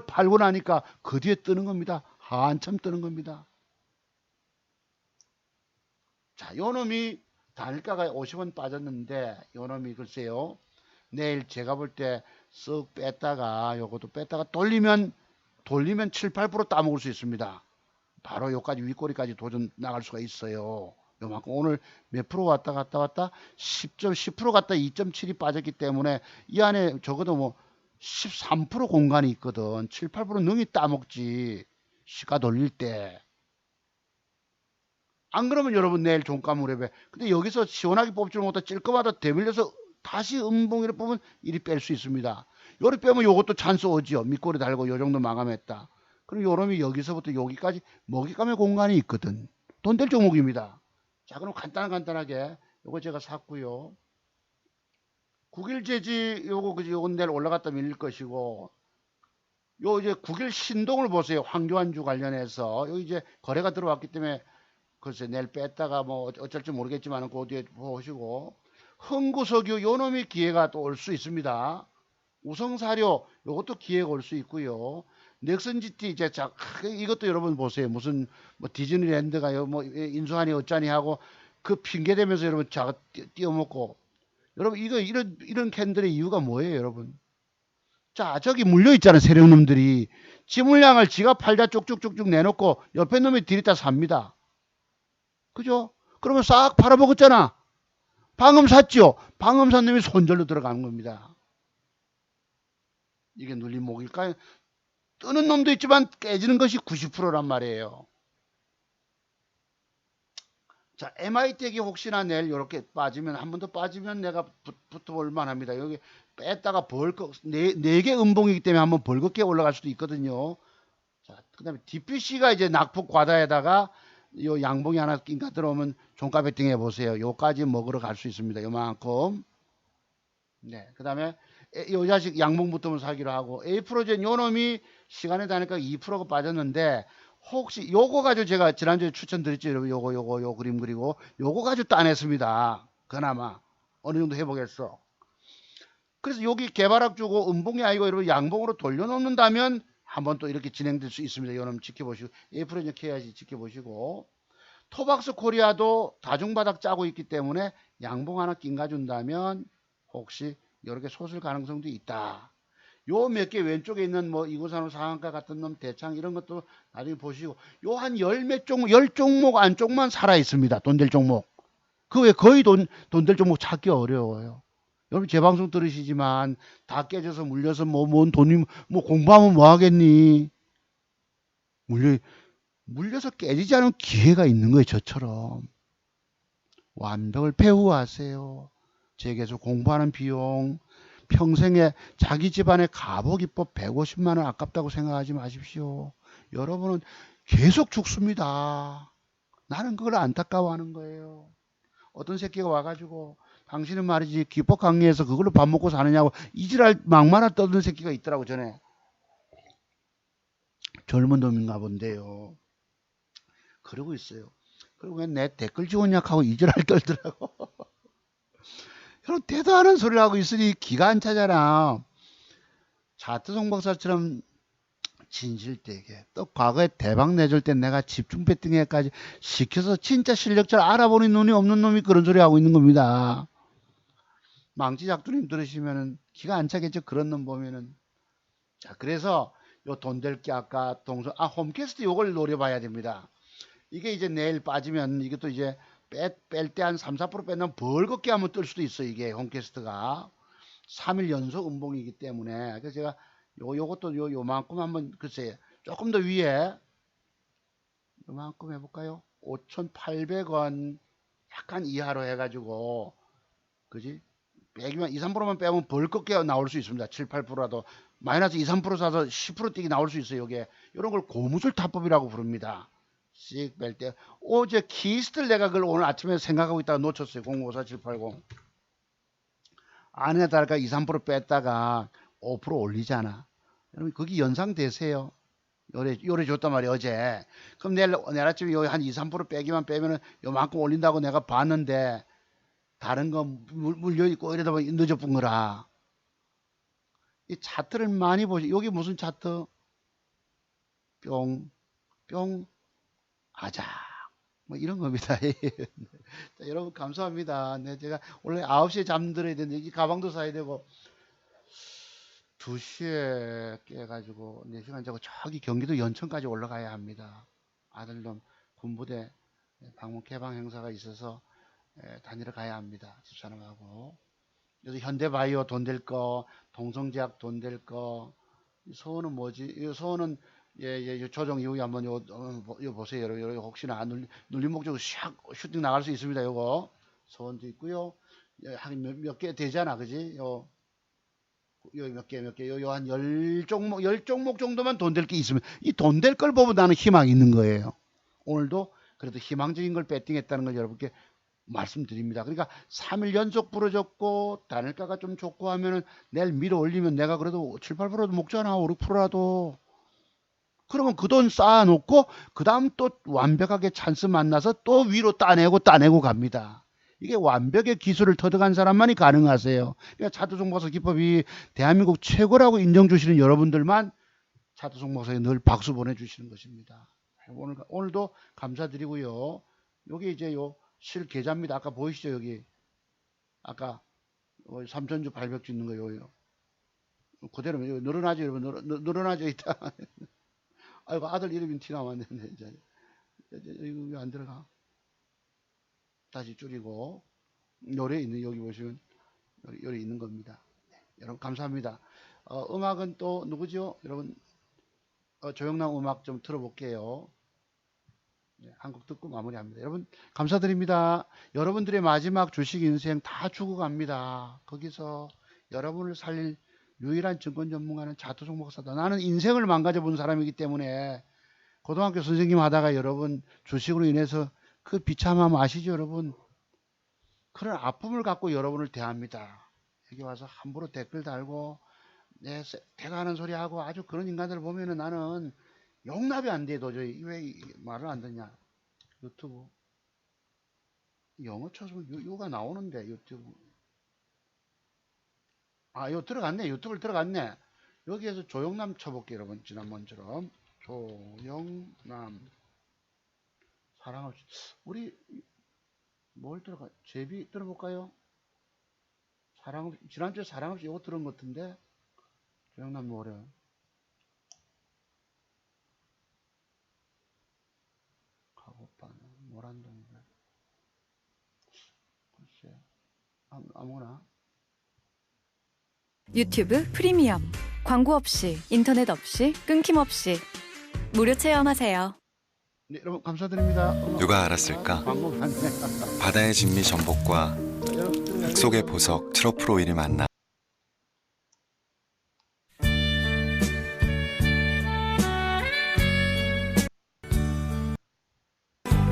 팔고 나니까 그 뒤에 뜨는 겁니다. 한참 뜨는 겁니다. 자, 요 놈이 단일가가 50원 빠졌는데 요 놈이 글쎄요. 내일 제가 볼 때 쓱 뺐다가 요것도 뺐다가 돌리면 7, 8% 따먹을 수 있습니다. 바로 요까지 윗꼬리까지 도전 나갈 수가 있어요. 요만큼 오늘 몇 프로 왔다 갔다 왔다 10% 갔다 2.7이 빠졌기 때문에 이 안에 적어도 뭐 13% 공간이 있거든. 7, 8% 능이 따먹지. 시가 돌릴 때. 안 그러면 여러분 내일 종가 무렵에. 근데 여기서 시원하게 뽑지 못해 찔 거마다 되밀려서 다시 음봉이를 뽑으면 이리 뺄 수 있습니다. 요리 빼면 요것도 찬스 오지요. 밑꼬리 달고 요 정도 마감했다. 그럼 요놈이 여기서부터 여기까지 먹잇감의 공간이 있거든. 돈 될 종목입니다. 자, 그럼 간단하게 요거 제가 샀고요. 9일 제지 요거 그지 요건 내일 올라갔다 밀릴 것이고 요 이제 9일 신동을 보세요. 황교안주 관련해서 요 이제 거래가 들어왔기 때문에 글쎄 내일 뺐다가 뭐 어쩔지 모르겠지만 그 뒤에 보시고 흥구석유 요놈이 기회가 또 올 수 있습니다. 우성사료 요것도 기회가 올 수 있고요. 넥슨GT 이제 자 이것도 여러분 보세요. 무슨 뭐 디즈니랜드가요 뭐 인수하니 어쩌니 하고 그 핑계 대면서 여러분 자 띄어먹고 여러분 이거 이런 캔들의 이유가 뭐예요, 여러분? 자 저기 물려 있잖아요, 세력놈들이 지 물량을 지가 팔자 쭉쭉쭉쭉 내놓고 옆에 놈이 들이다 삽니다. 그죠? 그러면 싹 팔아먹었잖아. 방음 샀죠. 방음 산 놈이 손절로 들어가는 겁니다. 이게 눌린 목일까요? 뜨는 놈도 있지만 깨지는 것이 90%란 말이에요. 자, MI텍이 혹시나 내일 이렇게 빠지면 한 번 더 빠지면 내가 붙어볼 만합니다. 여기 뺐다가 벌컥 네 개 음봉이기 때문에 한번 벌겋게 올라갈 수도 있거든요. 자, 그다음에 DPC가 이제 낙폭 과다에다가 요 양봉이 하나 낀가 들어오면 종가 베팅 해보세요. 요까지 먹으러 갈 수 있습니다. 요만큼. 네. 그 다음에 요 자식 양봉 붙으면 사기로 하고 에이프로젠 요 놈이 시간에 다니까 2%가 빠졌는데 혹시 요거 가지고 제가 지난주에 추천드렸죠. 여러분 요거 그림 그리고 요거 가지고 따냈습니다. 그나마 어느 정도 해보겠어. 그래서 여기 개발학 주고 음봉이 아니고 여러분 양봉으로 돌려놓는다면 한번 또 이렇게 진행될 수 있습니다. 요놈 지켜보시고 에이프로젠 KIC 지켜보시고 토박스 코리아도 다중바닥 짜고 있기 때문에 양봉 하나 낀가 준다면 혹시 이렇게 솟을 가능성도 있다. 요 몇 개 왼쪽에 있는 뭐 이구산업 상한가 같은 놈 대창 이런 것도 나중에 보시고 요 한 열 몇 종목 10종목 안쪽만 살아 있습니다. 돈 될 종목. 그 외에 거의 돈 될 종목 찾기 어려워요. 여러분 제 방송 들으시지만 다 깨져서 물려서 뭔 돈이 뭐 공부하면 뭐 하겠니? 물려서 깨지지 않은 기회가 있는 거예요. 저처럼. 완벽을 배우하세요. 제게서 공부하는 비용, 평생에 자기 집안의 가보기법 150만 원 아깝다고 생각하지 마십시오. 여러분은 계속 죽습니다. 나는 그걸 안타까워하는 거예요. 어떤 새끼가 와가지고 당신은 말이지 기법 강의에서 그걸로 밥 먹고 사느냐고 이지랄 막말아 떠드는 새끼가 있더라고 전에. 젊은 놈인가 본데요. 그러고 있어요. 그리고 왜 내 댓글 지원약하고 이지랄 떨더라고. 여러분 대도 않은 소리를 하고 있으니 기가 안 차잖아. 자트송 박사처럼 진실되게 또 과거에 대박 내줄 때 내가 집중 배팅에까지 시켜서 진짜 실력자를 알아보는 눈이 없는 놈이 그런 소리 하고 있는 겁니다. 망치 작두님 들으시면은 기가 안 차겠죠. 그런 놈 보면은. 자 그래서 요 돈 될 게 아까 홈캐스트 요걸 노려봐야 됩니다. 이게 이제 내일 빠지면 이것도 이제 뺄 때 한 3, 4% 빼면 벌겋게 한번 뜰 수도 있어요. 이게 홈캐스트가 3일 연속 음봉이기 때문에. 그래서 제가 요것도 요만큼 한번 글쎄 조금 더 위에 요만큼 해볼까요? 5,800원 약간 이하로 해가지고 그지? 빼기만 2, 3%만 빼면 벌겋게 나올 수 있습니다. 7, 8%라도 마이너스 2, 3% 사서 10% 뛰기 나올 수 있어요. 이게 이런 걸 고무줄 타법이라고 부릅니다. 씩 뺄 때 어제 키스트를 내가 그걸 오늘 아침에 생각하고 있다가 놓쳤어요. 054780 안에 달까 2, 3% 뺐다가 5% 올리잖아. 여러분 거기 연상되세요. 요래 줬단 말이에요. 어제. 그럼 내일 아침에 한 2, 3% 빼기만 빼면은 요만큼 올린다고 내가 봤는데 다른 거 물려있고 이러다 보니 늦어본 거라. 이 차트를 많이 보시. 여기 무슨 차트? 뿅, 뿅, 아작. 뭐 이런 겁니다. 자, 여러분 감사합니다. 네, 제가 원래 9시에 잠들어야 되는데 이 가방도 사야 되고 2시에 깨가지고 4시간 자고 저기 경기도 연천까지 올라가야 합니다. 아들놈 군부대 방문 개방 행사가 있어서 다니러 가야 합니다. 집사람하고. 그래서 현대바이오 돈 될 거, 동성제약 돈 될 거. 소원은 뭐지? 이 소원은 조정 이후에 한번 요 보세요. 요 혹시나 눌림 목적으로 슈팅 나갈 수 있습니다. 요거 소원도 있고요. 한 몇 개 되잖아, 그지? 요 몇 개, 요 한 10종목 정도만 돈 될 게 있으면 이 돈 될 걸 보면 나는 희망이 있는 거예요. 오늘도 그래도 희망적인 걸 배팅했다는 걸 여러분께 말씀드립니다. 그러니까 3일 연속 부러졌고 단일가가 좀 좋고 하면은 내일 밀어 올리면 내가 그래도 7, 8%도 먹잖아. 5, 6%라도. 그러면 그 돈 쌓아놓고 그 다음 또 완벽하게 찬스 만나서 또 위로 따내고 갑니다. 이게 완벽의 기술을 터득한 사람만이 가능하세요. 그러니까 차트 종목사 기법이 대한민국 최고라고 인정 주시는 여러분들만 차트 종목사에 늘 박수 보내주시는 것입니다. 오늘도 감사드리고요. 여기 이제 요 실계좌입니다. 아까 보이시죠? 여기 아까 삼천주 발벽 짓는 거요. 그대로 늘어나죠, 여러분. 늘어나죠 있다. 아이고 아들 이름이 티 나왔는데 이제 이거 안 들어가. 다시 줄이고 요래 있는 여기 보시면 요래 있는 겁니다. 네, 여러분 감사합니다. 음악은 또 누구죠? 여러분 조영남 음악 좀 틀어볼게요. 네, 한 곡 듣고 마무리합니다. 여러분 감사드립니다. 여러분들의 마지막 주식 인생 다 죽어갑니다. 거기서 여러분을 살릴 유일한 증권 전문가는 차트 종목사다. 나는 인생을 망가져 본 사람이기 때문에 고등학교 선생님 하다가 여러분 주식으로 인해서 그 비참함 아시죠 여러분? 그런 아픔을 갖고 여러분을 대합니다. 여기 와서 함부로 댓글 달고 대가하는 소리 하고 아주 그런 인간들을 보면은 나는 용납이 안 돼. 도저히. 왜 말을 안 듣냐. 유튜브 영어 쳐주면 요가 나오는데 유튜브. 요 들어갔네. 유튜브를 들어갔네. 여기에서 조영남 쳐볼게요 여러분. 지난번처럼 조영남 사랑없이 우리 뭘 들어가 제비 들어볼까요? 사랑없이 지난주에 사랑없이 이거 들은 것 같은데 조영남 노래 가고파는 모란동굴 글쎄 아무거나. 유튜브 프리미엄 광고 없이 인터넷 없이 끊김없이 무료 체험하세요. 네, 여러분 감사드립니다. 누가 알았을까? 광고 받네. 바다의 진미 전복과 흙 속의 보석 트러플 오일이 만나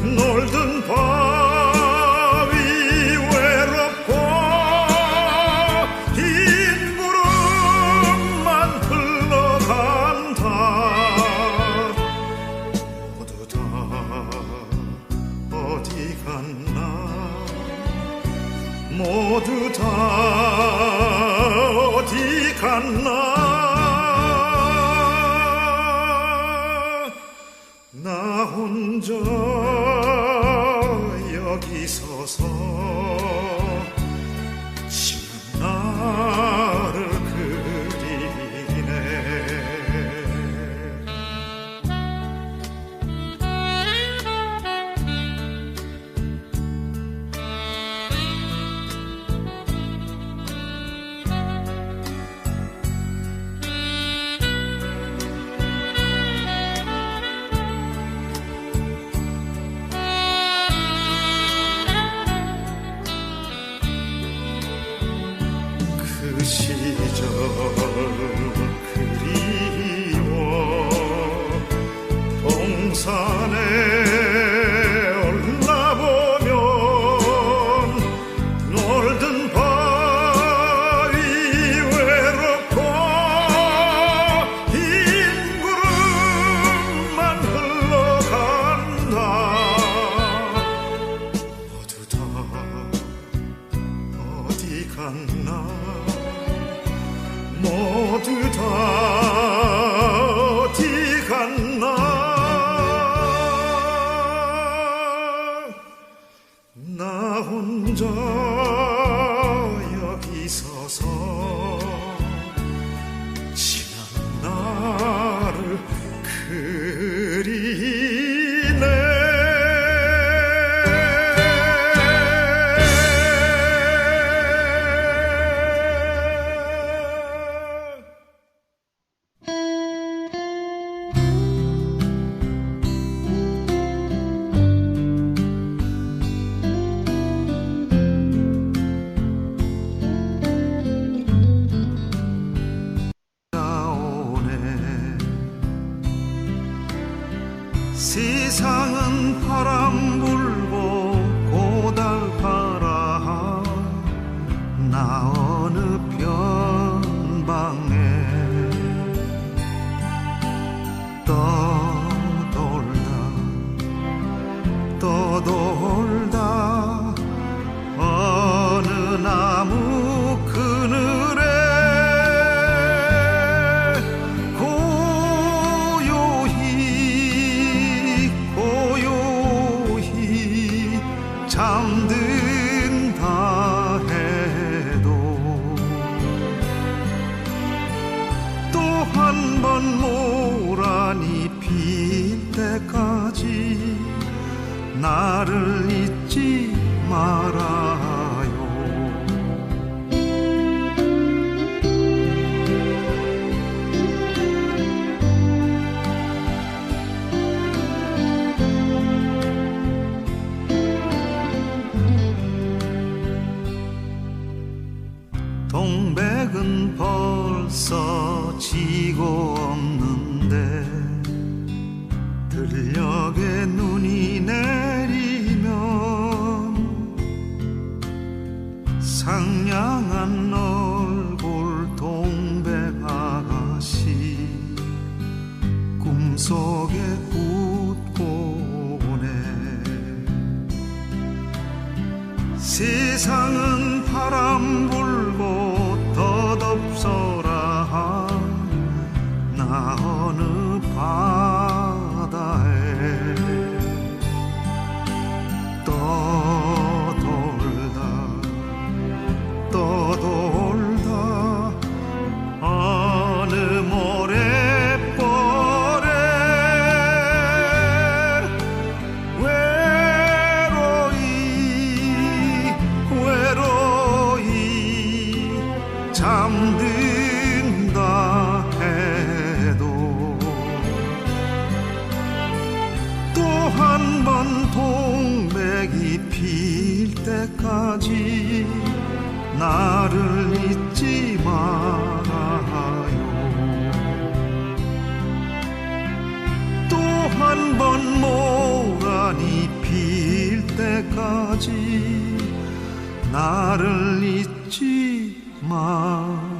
놀던 바위 외롭고 흰 구름만 흘러간다. 모두 다 어디 갔나. 모두 다 어디 갔나. 나 혼자 여기 서서 지난 나를 그리네. 그 시절 그리워. 동산에 올라보면 놀던 바위 외롭고 흰 구름만 흘러간다. 모두 다 어디 갔나. 모두 다 어디 갔나. 세상은 바람 불고 고달파라 나 어느 변방에 떠돌다 어느 나무 그늘에 고요히 잠든다 해도 또 한 번 모란이 필 때까지 나를 잊지 말아요. 동백은 벌써 지고 없는데 들녘에 눈이 내리면 상냥한 얼굴 동백 아가씨 꿈속에 웃고 오네. 세상은 바람 불고 덧없어라 나 어느 바다에 떠돌다 어느 모래벌에 외로이 잠든다 해도 또 한 번 동백이 필 때까지 나를 잊지 말아요. 또 한 번 모란이 필 때까지 나를 잊지 마.